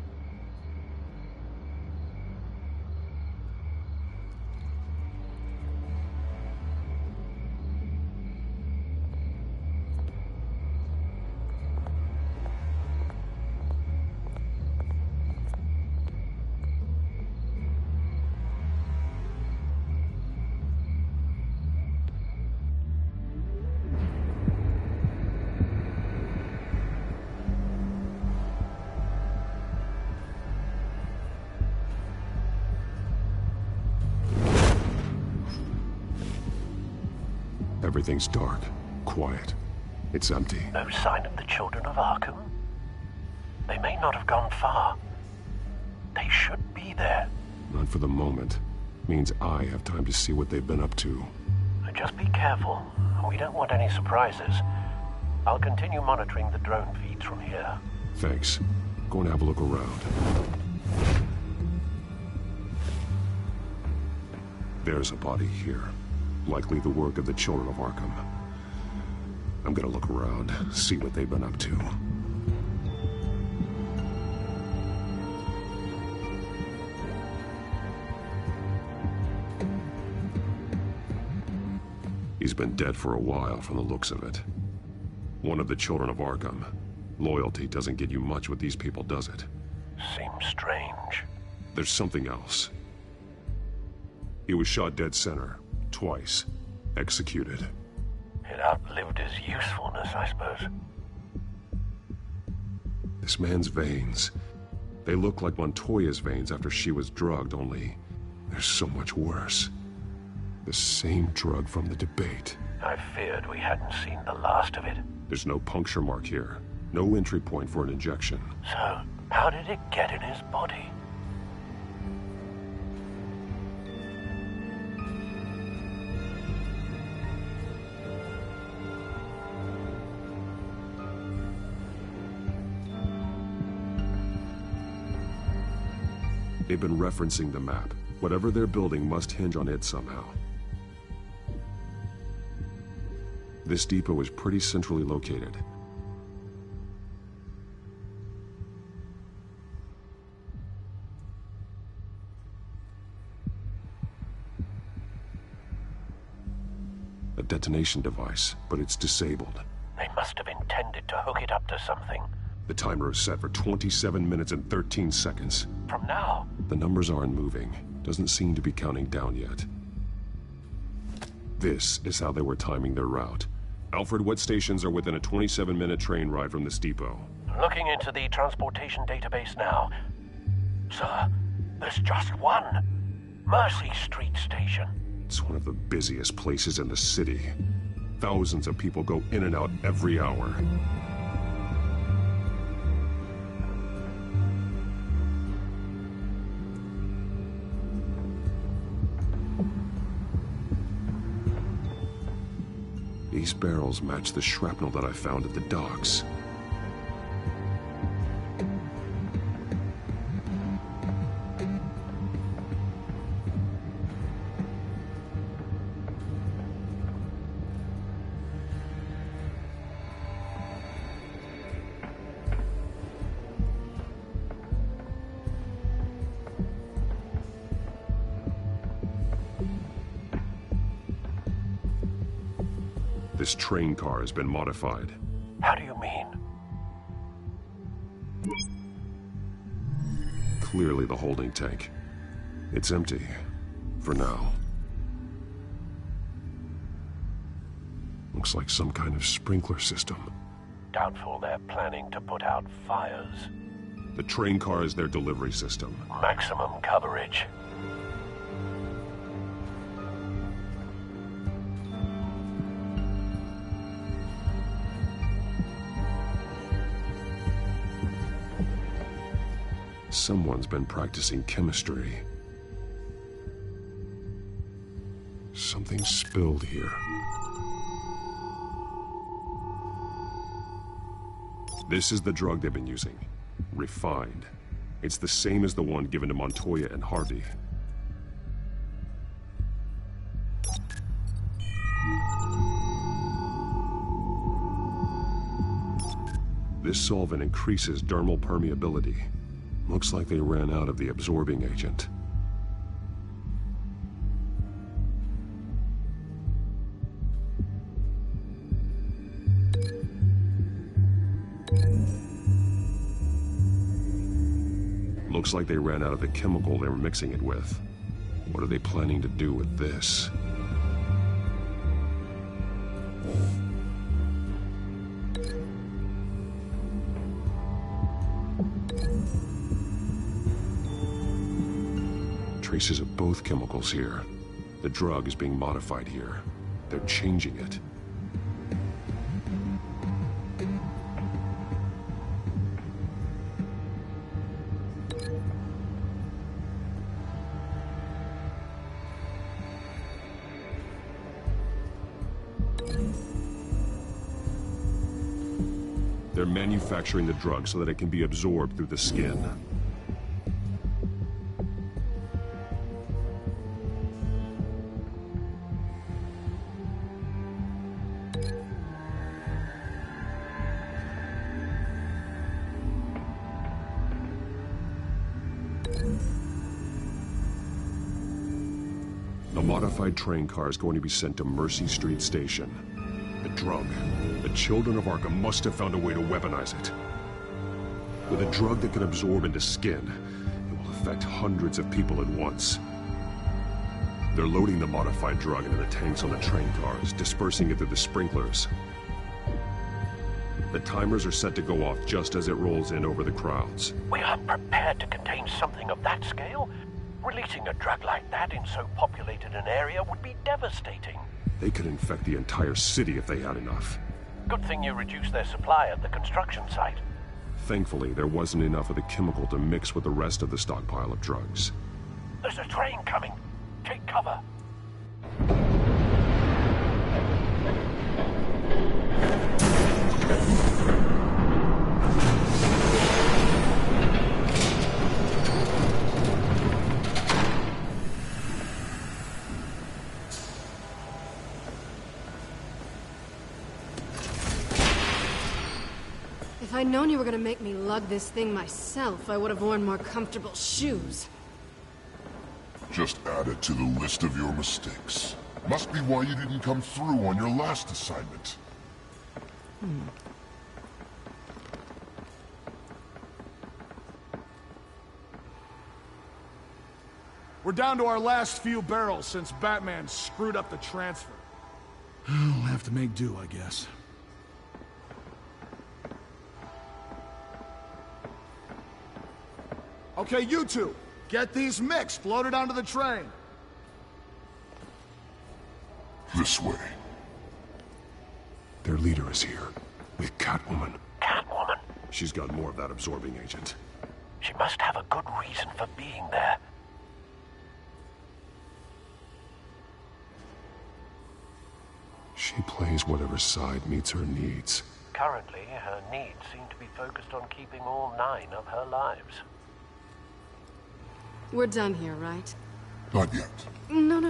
Everything's dark, quiet. It's empty. No sign of the children of Arkham? They may not have gone far. They should be there. Not for the moment. Means I have time to see what they've been up to. Just be careful. We don't want any surprises. I'll continue monitoring the drone feeds from here. Thanks. Go and have a look around. There's a body here. Likely the work of the children of Arkham. I'm gonna look around, see what they've been up to. He's been dead for a while from the looks of it. One of the children of Arkham. Loyalty doesn't get you much with these people, does it? Seems strange. There's something else. He was shot dead center. Twice. Executed. It outlived his usefulness, I suppose. This man's veins. They look like Montoya's veins after she was drugged, only they're so much worse. The same drug from the debate. I feared we hadn't seen the last of it. There's no puncture mark here. No entry point for an injection. So, how did it get in his body? They've been referencing the map. Whatever they're building must hinge on it somehow. This depot is pretty centrally located. A detonation device, but it's disabled. They must have intended to hook it up to something. The timer is set for 27 minutes and 13 seconds. From now? The numbers aren't moving. Doesn't seem to be counting down yet. This is how they were timing their route. Alfred, what stations are within a 27-minute train ride from this depot? Looking into the transportation database now. Sir, there's just one. Mercy Street Station. It's one of the busiest places in the city. Thousands of people go in and out every hour. These barrels match the shrapnel that I found at the docks. This train car has been modified. How do you mean? Clearly the holding tank. It's empty. For now. Looks like some kind of sprinkler system. Doubtful they're planning to put out fires. The train car is their delivery system. Maximum coverage. Someone's been practicing chemistry. Something spilled here. This is the drug they've been using. Refined. It's the same as the one given to Montoya and Harvey. This solvent increases dermal permeability. Looks like they ran out of the absorbing agent. Looks like they ran out of the chemical they were mixing it with. What are they planning to do with this? Traces of both chemicals here. The drug is being modified here. They're changing it. They're manufacturing the drug so that it can be absorbed through the skin. The modified train car is going to be sent to Mercy Street Station. The drug. The children of Arkham must have found a way to weaponize it. With a drug that can absorb into skin, it will affect hundreds of people at once. They're loading the modified drug into the tanks on the train cars, dispersing it through the sprinklers. The timers are set to go off just as it rolls in over the crowds. We aren't prepared to contain something of that scale. Releasing a drug like that in so populated an area would be devastating. They could infect the entire city if they had enough. Good thing you reduced their supply at the construction site. Thankfully, there wasn't enough of the chemical to mix with the rest of the stockpile of drugs. There's a train coming. Take cover. If I'd known you were gonna make me lug this thing myself, I would have worn more comfortable shoes. Just add it to the list of your mistakes. Must be why you didn't come through on your last assignment. We're down to our last few barrels since Batman screwed up the transfer. We'll have to make do, I guess. Okay, you two, get these mixed, loaded onto the train. This way. Their leader is here, with Catwoman. Catwoman? She's got more of that absorbing agent. She must have a good reason for being there. She plays whatever side meets her needs. Currently, her needs seem to be focused on keeping all 9 of her lives. We're done here, right? Not yet. No.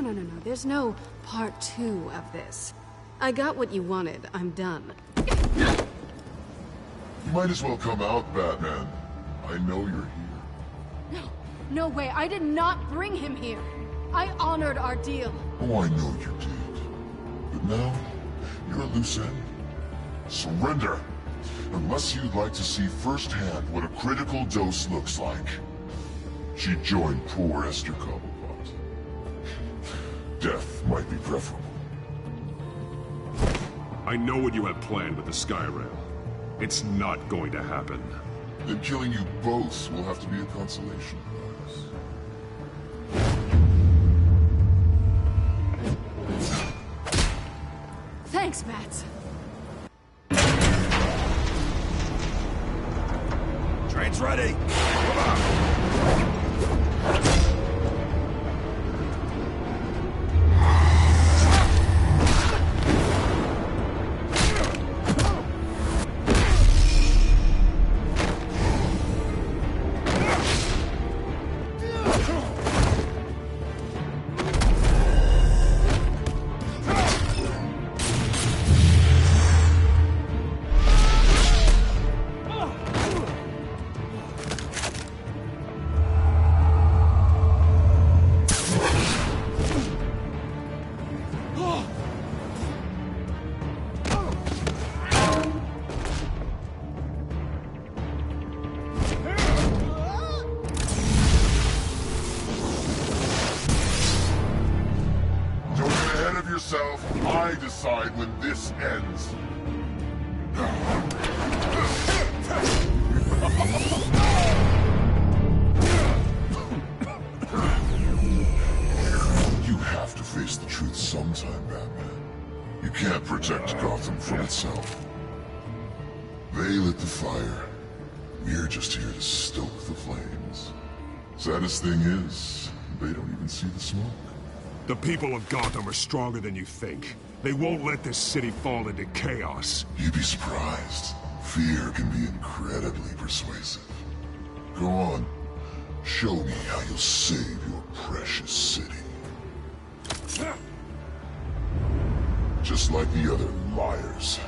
There's no part 2 of this. I got what you wanted. I'm done. You might as well come out, Batman. I know you're here. No way. I did not bring him here. I honored our deal. Oh, I know you did. But now, you're a loose end. Surrender! Unless you'd like to see firsthand what a critical dose looks like. She joined poor Esther Cobblepot. Death might be preferable. I know what you have planned with the Skyrail. It's not going to happen. Then killing you both will have to be a consolation prize. Thanks, Matt. Train's ready! Come on! I decide when this ends. You have to face the truth sometime, Batman. You can't protect Gotham from itself. They lit the fire. We're just here to stoke the flames. Saddest thing is, they don't even see the smoke. The people of Gotham are stronger than you think. They won't let this city fall into chaos. You'd be surprised. Fear can be incredibly persuasive. Go on. Show me how you'll save your precious city. Just like the other liars.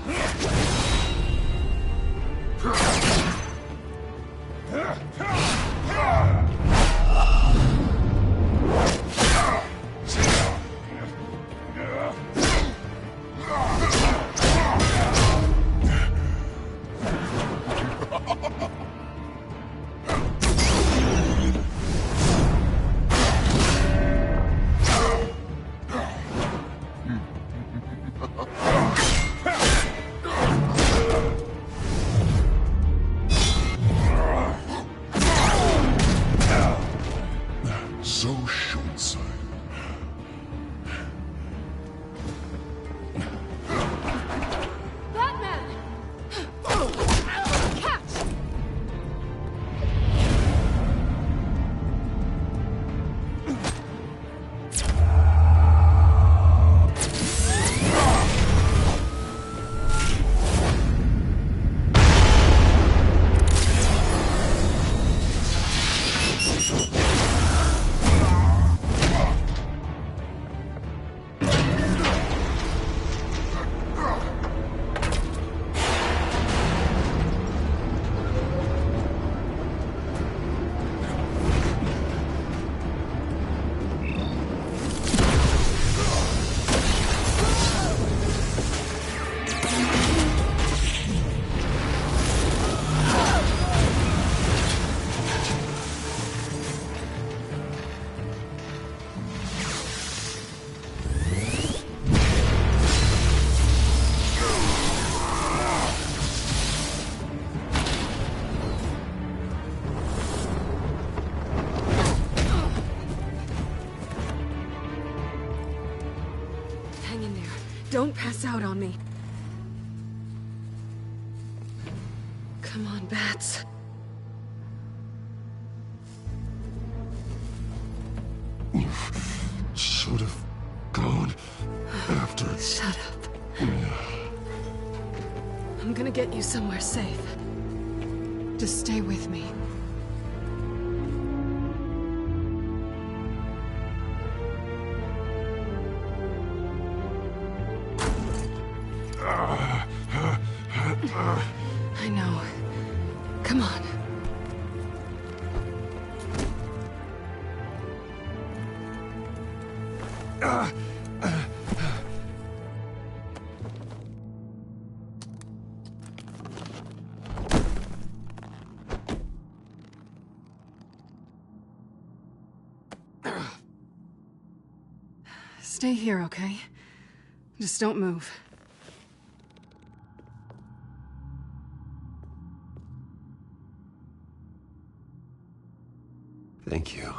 Don't pass out on me. Come on, Bats. You should have gone after... Shut up. I'm gonna get you somewhere safe. Just stay with me. I know. Come on. Stay here, okay? Just don't move. Thank you,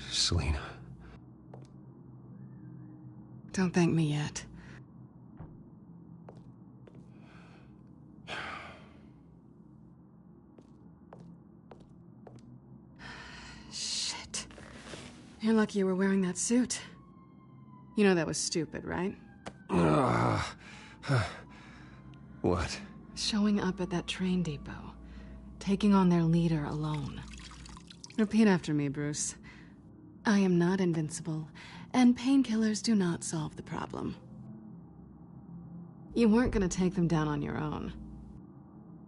Selina. Don't thank me yet. Shit. You're lucky you were wearing that suit. You know that was stupid, right? What? Showing up at that train depot. Taking on their leader alone. Repeat after me, Bruce. I am not invincible, and painkillers do not solve the problem. You weren't gonna take them down on your own.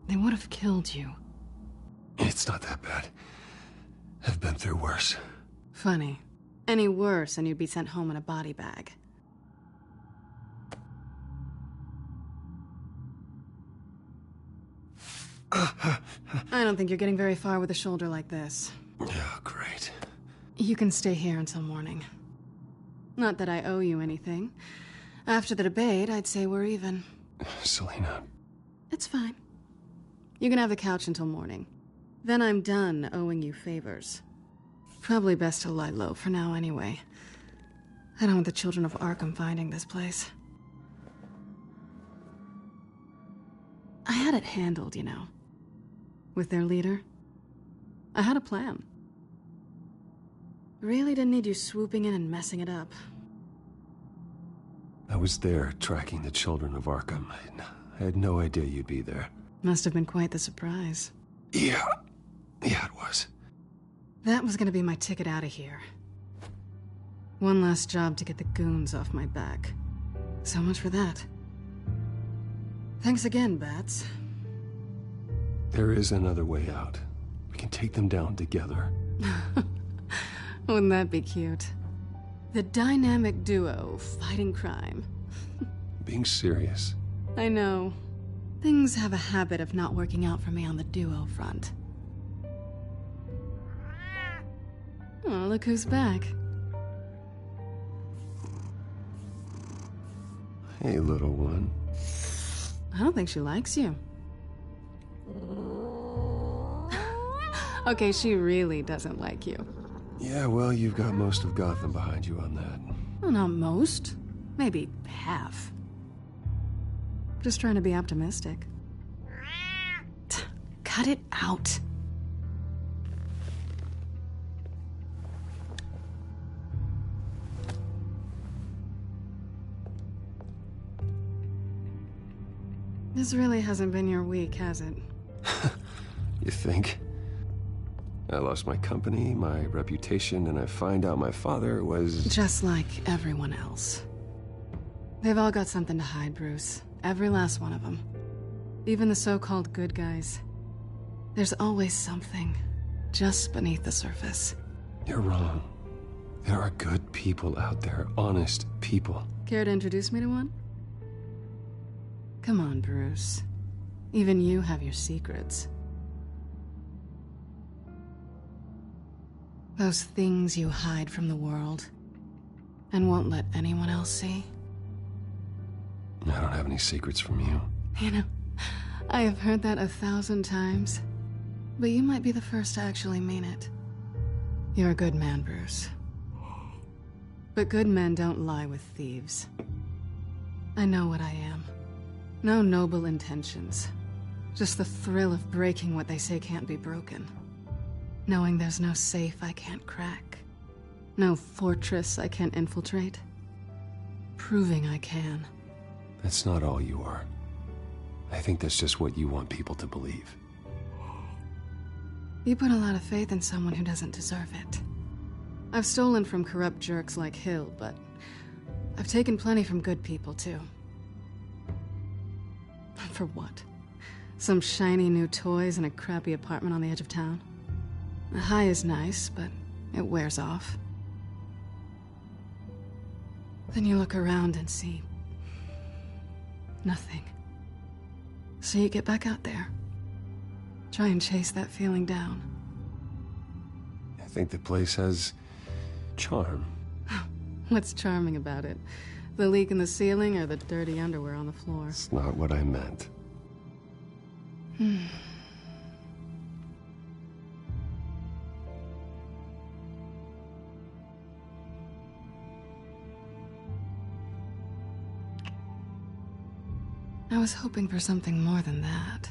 They would have killed you. It's not that bad. I've been through worse. Funny. Any worse and you'd be sent home in a body bag. I don't think you're getting very far with a shoulder like this. Oh, great. You can stay here until morning. Not that I owe you anything. After the debate, I'd say we're even. Selina. It's fine. You can have the couch until morning. Then I'm done owing you favors. Probably best to lie low for now anyway. I don't want the children of Arkham finding this place. I had it handled, you know. With their leader. I had a plan. Really didn't need you swooping in and messing it up. I was there tracking the children of Arkham. I had no idea you'd be there. Must have been quite the surprise. Yeah, it was. That was gonna be my ticket out of here. One last job to get the goons off my back. So much for that. Thanks again, Bats. There is another way out. We can take them down together. Wouldn't that be cute? The dynamic duo fighting crime. Being serious. I know. Things have a habit of not working out for me on the duo front. Oh, look who's back. Hey, little one. I don't think she likes you. Okay, she really doesn't like you. Yeah, well, you've got most of Gotham behind you on that. Well, not most. Maybe half. Just trying to be optimistic. Cut it out. This really hasn't been your week, has it? You think? I lost my company, my reputation, and I find out my father was... Just like everyone else. They've all got something to hide, Bruce. Every last one of them. Even the so-called good guys. There's always something just beneath the surface. You're wrong. There are good people out there, honest people. Care to introduce me to one? Come on, Bruce. Even you have your secrets. Those things you hide from the world and won't let anyone else see. I don't have any secrets from you. You know, I have heard that 1,000 times, but you might be the first to actually mean it. You're a good man, Bruce. But good men don't lie with thieves. I know what I am. No noble intentions. Just the thrill of breaking what they say can't be broken. Knowing there's no safe I can't crack. No fortress I can't infiltrate. Proving I can. That's not all you are. I think that's just what you want people to believe. You put a lot of faith in someone who doesn't deserve it. I've stolen from corrupt jerks like Hill, but I've taken plenty from good people, too. For what? Some shiny new toys and a crappy apartment on the edge of town? The high is nice, but it wears off. Then you look around and see nothing. So you get back out there. Try and chase that feeling down. I think the place has charm. What's charming about it? The leak in the ceiling or the dirty underwear on the floor? It's not what I meant. I was hoping for something more than that.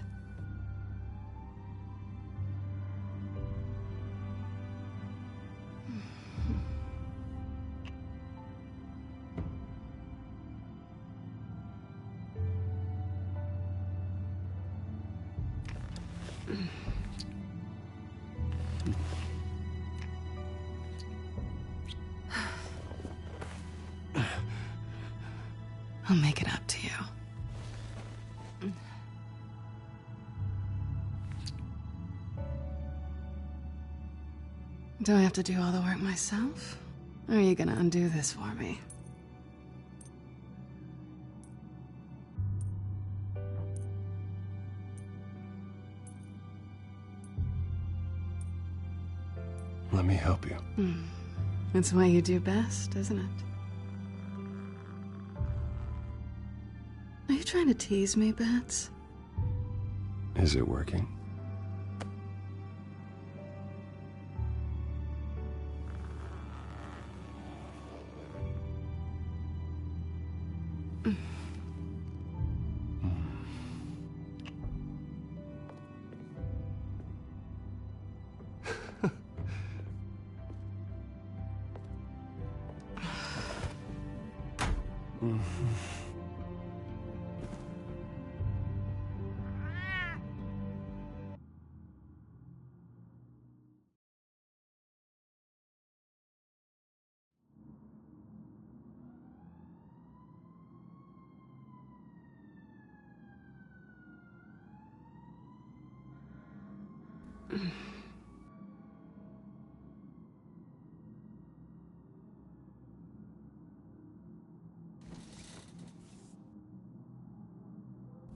I'll make it up to you. Do I have to do all the work myself? Or are you gonna undo this for me? Let me help you. It's what you do best, isn't it? Are you trying to tease me, Bats? Is it working?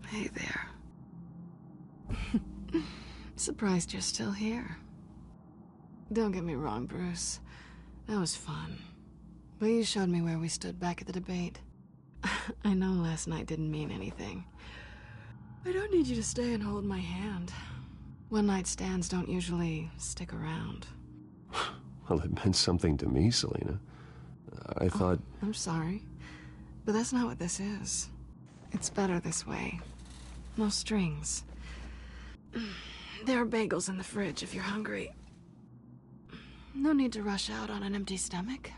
Hey there. Surprised you're still here. Don't get me wrong, Bruce. That was fun. But you showed me where we stood back at the debate. I know last night didn't mean anything. I don't need you to stay and hold my hand. One-night stands don't usually stick around. Well, it meant something to me, Selena. I thought... I'm sorry, but that's not what this is. It's better this way. No strings. There are bagels in the fridge if you're hungry. No need to rush out on an empty stomach.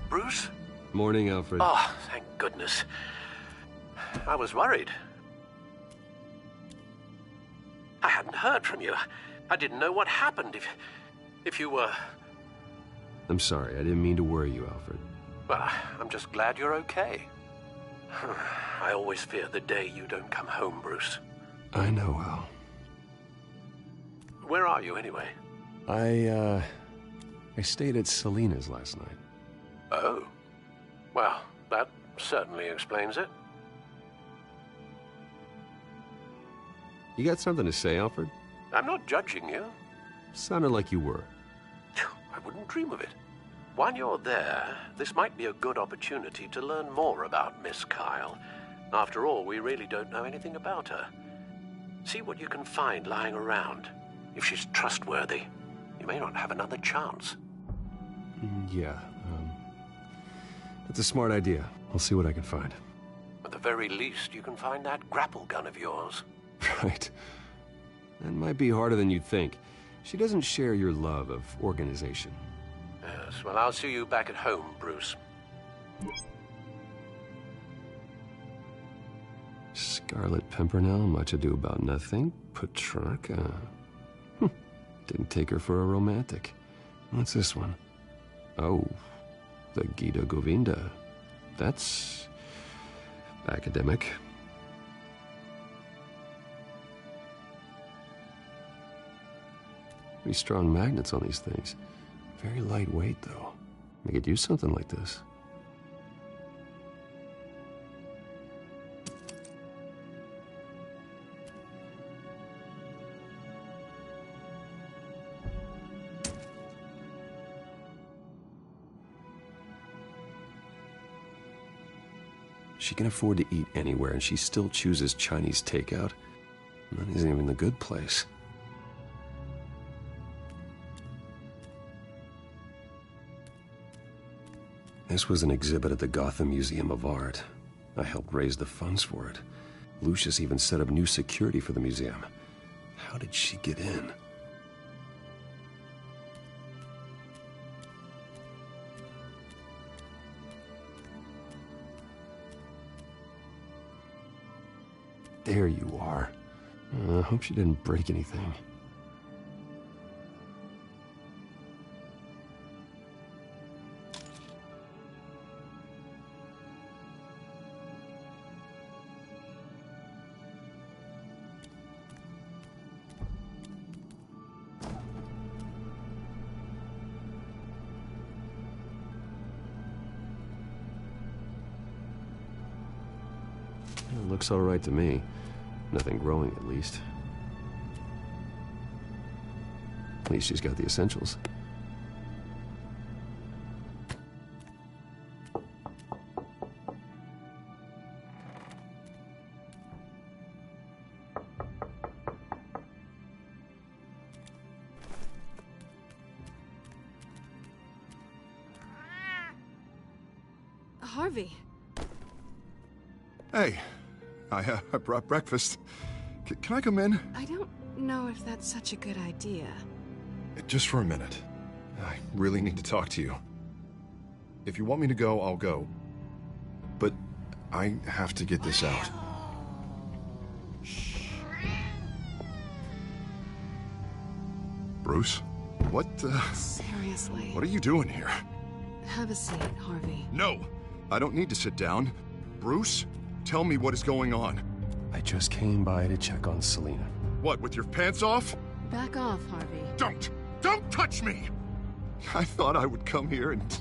Bruce? Morning, Alfred. Oh, thank goodness. I was worried. I hadn't heard from you. I didn't know what happened if you were... I'm sorry, I didn't mean to worry you, Alfred. Well, I'm just glad you're okay. I always fear the day you don't come home, Bruce. I know, Al. Where are you, anyway? I stayed at Selena's last night. Oh. Well, that certainly explains it. You got something to say, Alfred? I'm not judging you. Sounded like you were. I wouldn't dream of it. While you're there, this might be a good opportunity to learn more about Miss Kyle. After all, we really don't know anything about her. See what you can find lying around. If she's trustworthy, you may not have another chance. Yeah, that's a smart idea. I'll see what I can find. At the very least, you can find that grapple gun of yours. Right. That might be harder than you'd think. She doesn't share your love of organization. Yes, well, I'll see you back at home, Bruce. Scarlet Pimpernel, much ado about nothing. Petrarca. Didn't take her for a romantic. What's this one? Oh, the Gita Govinda. That's academic. Pretty strong magnets on these things. Very lightweight, though. I could use something like this. She can afford to eat anywhere, and she still chooses Chinese takeout. That isn't even the good place. This was an exhibit at the Gotham Museum of Art. I helped raise the funds for it. Lucius even set up new security for the museum. How did she get in? There you are. I hope she didn't break anything. It looks all right to me. Nothing growing, at least. At least she's got the essentials. Harvey. Hey, I brought breakfast. Can I come in? I don't know if that's such a good idea. Just for a minute. I really need to talk to you. If you want me to go, I'll go. But I have to get this out. Bruce? What, Seriously. What are you doing here? Have a seat, Harvey. No! I don't need to sit down. Bruce, tell me what is going on. I just came by to check on Selena. What, with your pants off? Back off, Harvey. Don't touch me! I thought I would come here and...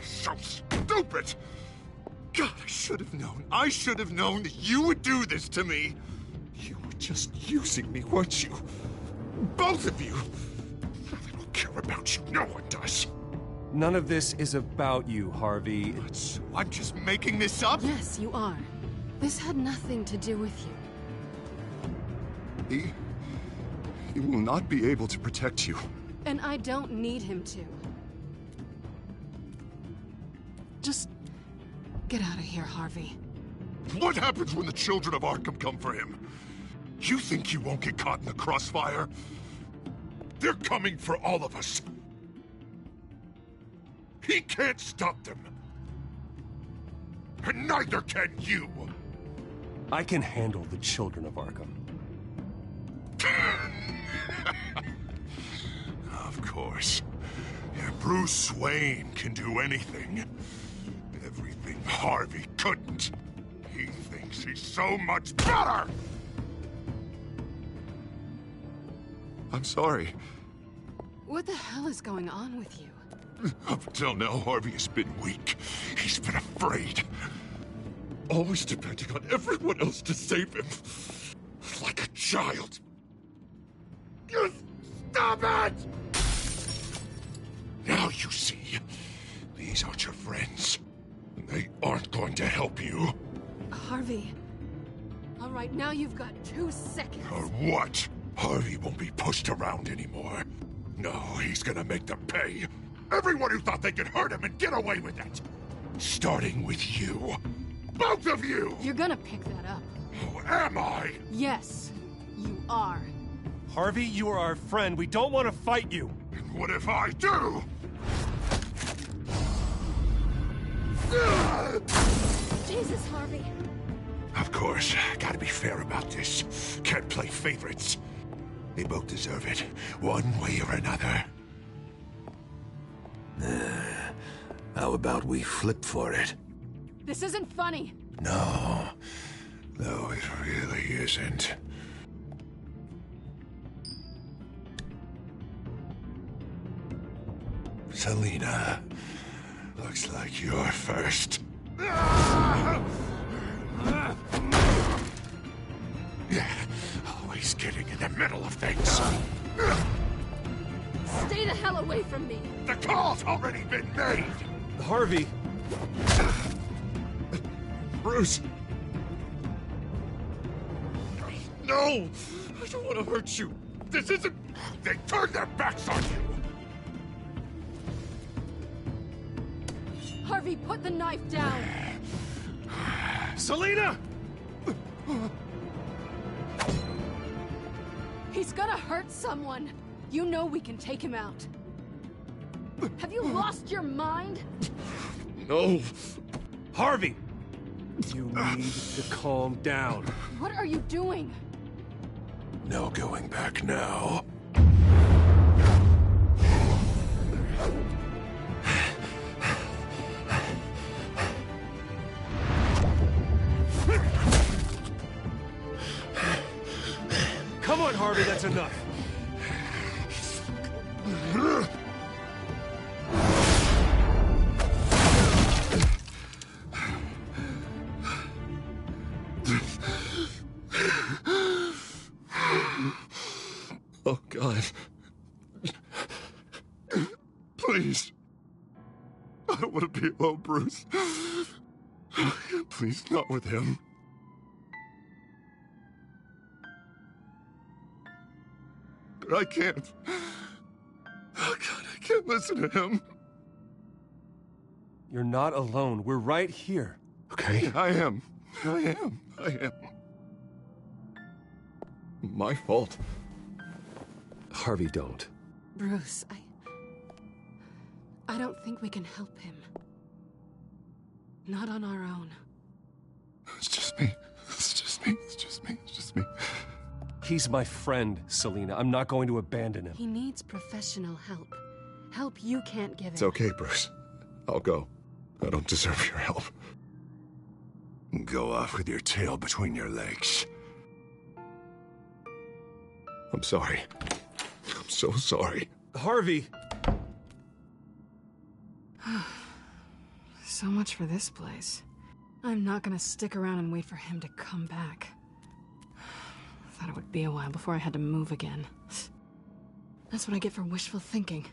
So stupid! God, I should have known. I should have known that you would do this to me. You were just using me, weren't you? Both of you. I don't care about you. No one does. None of this is about you, Harvey. So I'm just making this up? Yes, you are. This had nothing to do with you. He will not be able to protect you. And I don't need him to. Just get out of here, Harvey. What happens when the children of Arkham come for him? You think you won't get caught in the crossfire? They're coming for all of us. He can't stop them. And neither can you. I can handle the children of Arkham. Of course. Yeah, Bruce Wayne can do anything. Everything Harvey couldn't. He thinks he's so much better! I'm sorry. What the hell is going on with you? Up until now, Harvey has been weak. He's been afraid. Always depending on everyone else to save him. Like a child. Stop it! Now you see, these aren't your friends. They aren't going to help you. Harvey. All right, now you've got 2 seconds. Or what? Harvey won't be pushed around anymore. No, he's gonna make them pay. Everyone who thought they could hurt him and get away with it. Starting with you. Both of you! You're gonna pick that up. Who am I? Yes, you are. Harvey, you are our friend. We don't want to fight you. And what if I do? Jesus, Harvey. Of course, gotta be fair about this. Can't play favorites. They both deserve it, one way or another. How about we flip for it? This isn't funny. No, it really isn't. Selina, looks like you're first. Yeah, always getting in the middle of things. Stay the hell away from me. The call's already been made. Harvey. Bruce. No, I don't want to hurt you. This isn't... They turned their backs on you. Harvey, put the knife down. Selina! He's gonna hurt someone. You know we can take him out. Have you lost your mind? No. Harvey! You need to calm down. What are you doing? No going back now. Come on, Harvey, that's enough. Oh, God. Please. I don't want to be alone, Bruce. Please, not with him. But I can't. Oh, God, I can't listen to him. You're not alone. We're right here. Okay? I am. My fault. Harvey, don't. Bruce, I don't think we can help him. Not on our own. It's just me. He's my friend, Selina. I'm not going to abandon him. He needs professional help. Help you can't give him. It's okay, Bruce. I'll go. I don't deserve your help. Go off with your tail between your legs. I'm sorry. I'm so sorry. Harvey! So much for this place. I'm not gonna stick around and wait for him to come back. I thought it would be a while before I had to move again. That's what I get for wishful thinking.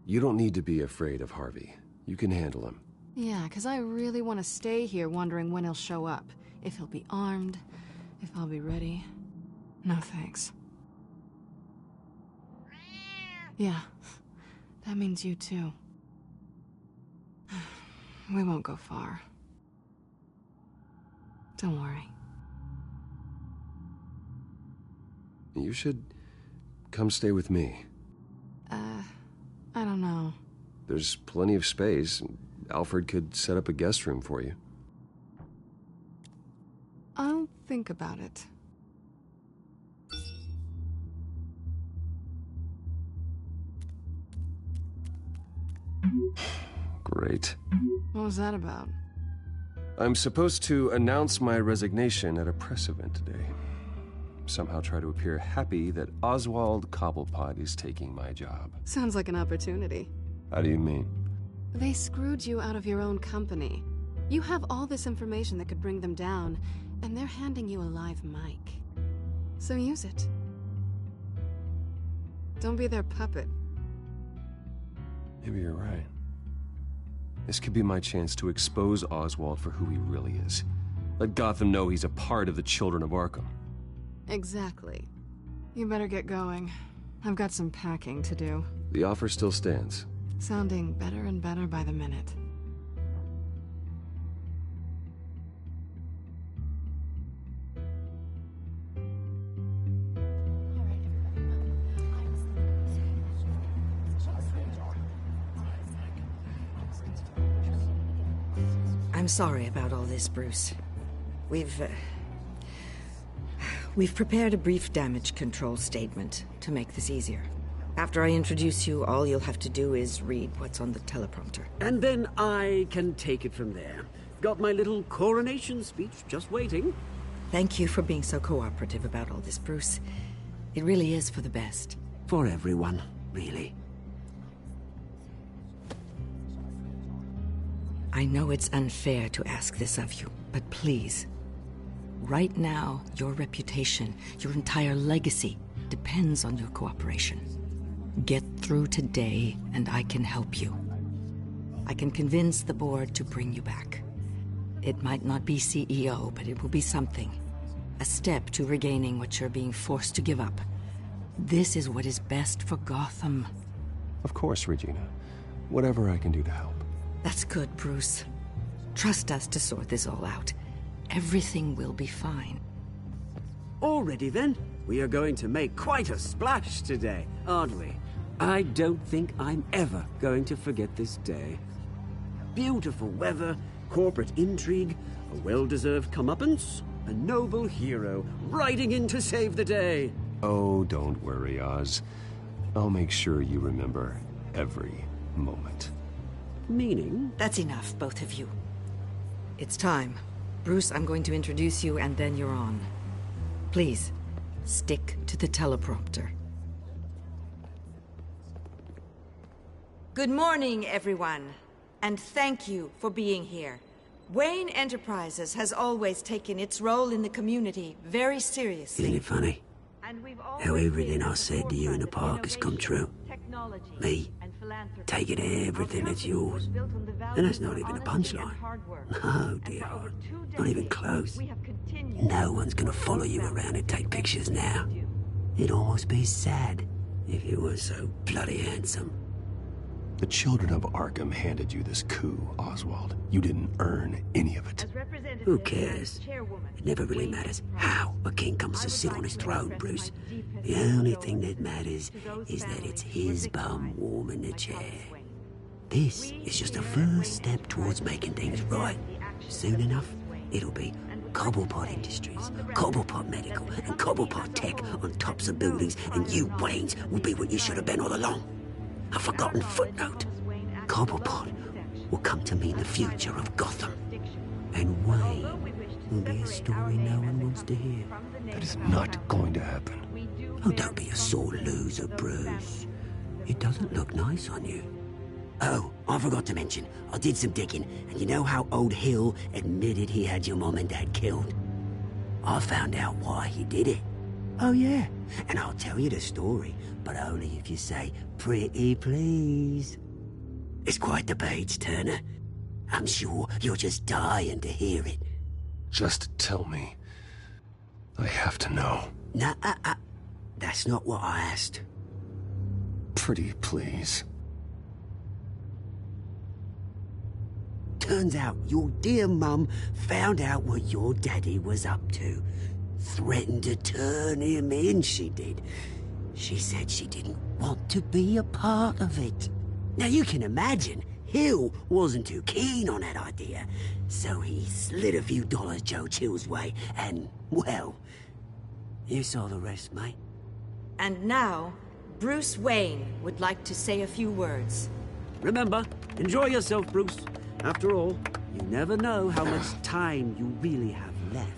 You don't need to be afraid of Harvey. You can handle him. Yeah, because I really want to stay here wondering when he'll show up. If he'll be armed, if I'll be ready. No thanks. Yeah, that means you too. We won't go far. Don't worry. You should come stay with me. I don't know. There's plenty of space. Alfred could set up a guest room for you. I'll think about it. Great. What was that about? I'm supposed to announce my resignation at a press event today. Somehow try to appear happy that Oswald Cobblepot is taking my job. Sounds like an opportunity. How do you mean? They screwed you out of your own company. You have all this information that could bring them down, and they're handing you a live mic. So use it. Don't be their puppet. Maybe you're right. This could be my chance to expose Oswald for who he really is. Let Gotham know he's a part of the Children of Arkham. Exactly. You better get going. I've got some packing to do. The offer still stands. Sounding better and better by the minute. I'm sorry about all this, Bruce. We've prepared a brief damage control statement to make this easier. After I introduce you, all you'll have to do is read what's on the teleprompter. And then I can take it from there. Got my little coronation speech just waiting. Thank you for being so cooperative about all this, Bruce. It really is for the best. For everyone, really. I know it's unfair to ask this of you, but please. Right now, your reputation, your entire legacy, depends on your cooperation. Get through today, and I can help you. I can convince the board to bring you back. It might not be CEO, but it will be something. A step to regaining what you're being forced to give up. This is what is best for Gotham. Of course, Regina. Whatever I can do to help. That's good, Bruce. Trust us to sort this all out. Everything will be fine. Already then, we are going to make quite a splash today, aren't we? I don't think I'm ever going to forget this day. Beautiful weather, corporate intrigue, a well-deserved comeuppance, a noble hero riding in to save the day. Oh, don't worry, Oz. I'll make sure you remember every moment. Meaning? That's enough, both of you. It's time. Bruce, I'm going to introduce you, and then you're on. Please, stick to the teleprompter. Good morning, everyone, and thank you for being here. Wayne Enterprises has always taken its role in the community very seriously. Isn't it funny? How everything I said to you in the park has come true. Me, taking everything that's yours. And that's not even a punchline. No, dear heart. Not even close. No one's gonna follow you around and take pictures now. It'd almost be sad if you were so bloody handsome. The Children of Arkham handed you this coup, Oswald. You didn't earn any of it. Who cares? It never really matters how a king comes to sit on his throne, Bruce. The only thing that matters is that it's his bum warm in the chair. This is just a first step towards making things right. Soon enough, it'll be Cobblepot Industries, Cobblepot Medical, and Cobblepot Tech on tops of buildings, and you, Waynes, will be what you should have been all along. A forgotten footnote. Cobblepot will come to mean the future of Gotham. And Wayne will be a story no one wants to hear. That is not going to happen. Oh, don't be a sore loser, Bruce. It doesn't look nice on you. Oh, I forgot to mention, I did some digging, and you know how old Hill admitted he had your mom and dad killed? I found out why he did it. Oh, yeah, and I'll tell you the story, but only if you say, pretty please. It's quite the page, Turner. I'm sure you're just dying to hear it. Just tell me. I have to know. Nah, that's not what I asked. Pretty please. Turns out your dear mum found out what your daddy was up to. Threatened to turn him in, she did. She said she didn't want to be a part of it. Now you can imagine, Hill wasn't too keen on that idea. So he slid a few dollars Joe Chill's way, and, well, you saw the rest, mate. And now, Bruce Wayne would like to say a few words. Remember, enjoy yourself, Bruce. After all, you never know how much time you really have left.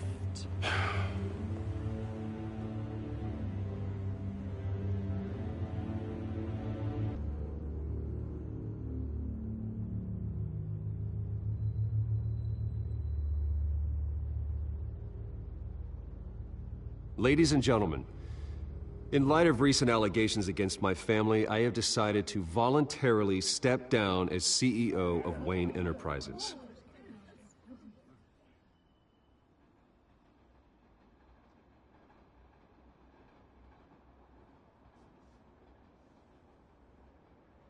Ladies and gentlemen, In light of recent allegations against my family, I have decided to voluntarily step down as CEO of Wayne Enterprises.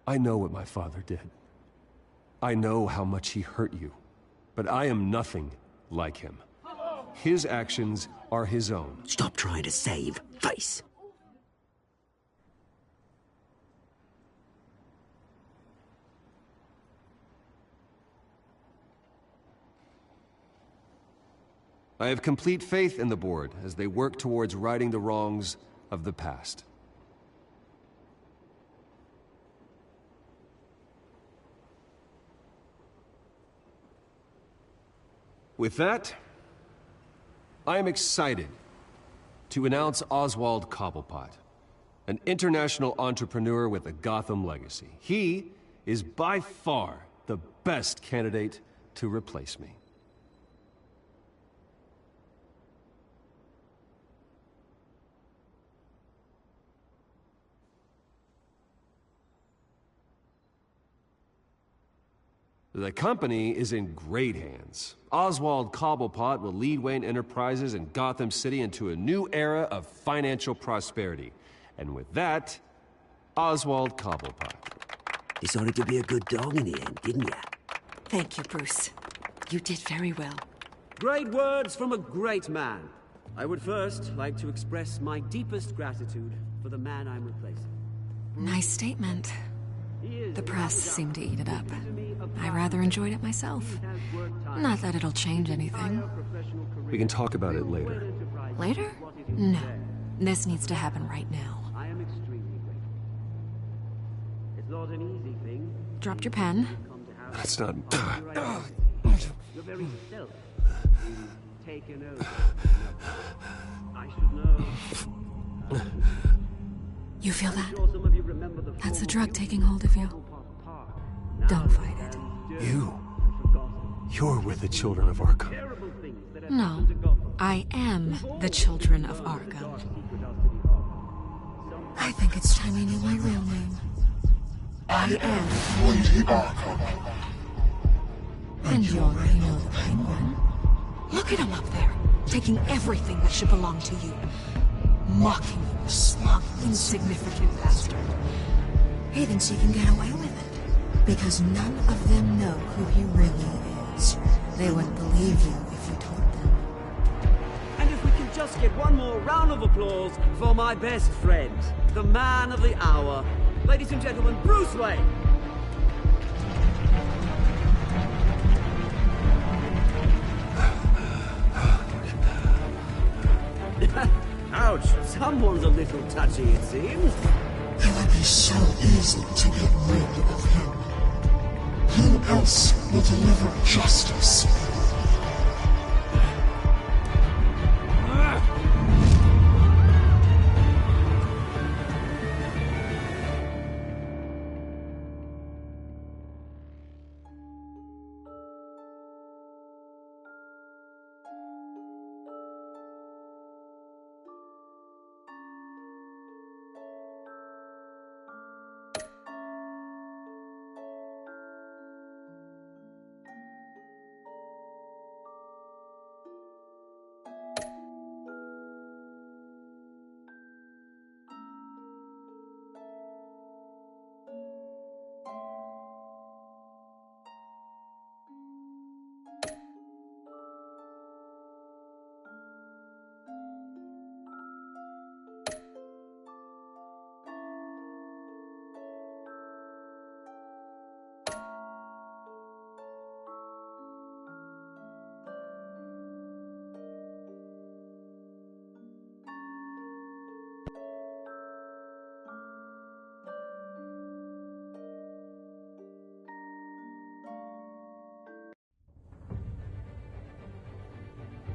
I know what my father did. I know how much he hurt you, but I am nothing like him. His actions are his own. Stop trying to save face. I have complete faith in the board as they work towards righting the wrongs of the past. With that, I am excited to announce Oswald Cobblepot, an international entrepreneur with a Gotham legacy. He is by far the best candidate to replace me. The company is in great hands. Oswald Cobblepot will lead Wayne Enterprises and Gotham City into a new era of financial prosperity. And with that, Oswald Cobblepot. Decided to be a good dog in the end, didn't ya? Thank you, Bruce. You did very well. Great words from a great man. I would first like to express my deepest gratitude for the man I'm replacing. Nice statement. The press seemed to eat it up. I rather enjoyed it myself. Not that it'll change anything. We can talk about it later. Later? No. This needs to happen right now. I am extremely grateful. It's not an easy thing. Dropped your pen. That's not... Your very self. You've taken over. I should know. You feel that? That's the drug taking hold of you. Don't fight it. You're with the Children of Arkham. No, I am the Children of Arkham. I think it's time I knew my real name. I am Lady Arkham. And you already know the Penguin. Look at him up there, taking everything that should belong to you. Mocking you, a smug, insignificant bastard. He thinks he can get away with it, because none of them know who he really is. They wouldn't believe you if you told them. And if we can just get one more round of applause for my best friend, the man of the hour, ladies and gentlemen, Bruce Wayne! Ouch, someone's a little touchy, it seems. It would be so easy to get rid of him. Who else will deliver justice?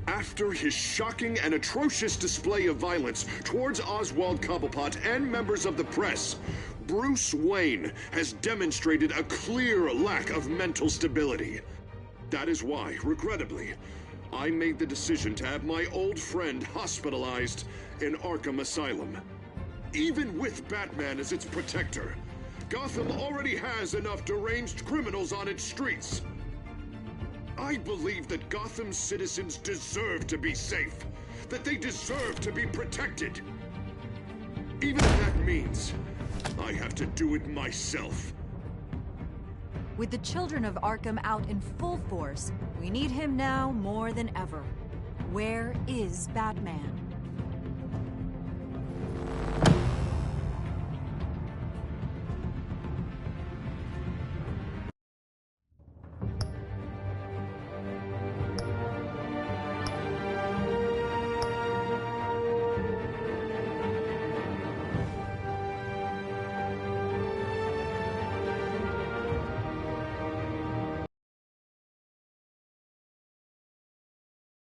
After his shocking and atrocious display of violence towards Oswald Cobblepot and members of the press, Bruce Wayne has demonstrated a clear lack of mental stability. That is why, regrettably, I made the decision to have my old friend hospitalized in Arkham Asylum. Even with Batman as its protector, Gotham already has enough deranged criminals on its streets. I believe that Gotham's citizens deserve to be safe, that they deserve to be protected. Even if that means I have to do it myself. With the children of Arkham out in full force, we need him now more than ever. Where is Batman?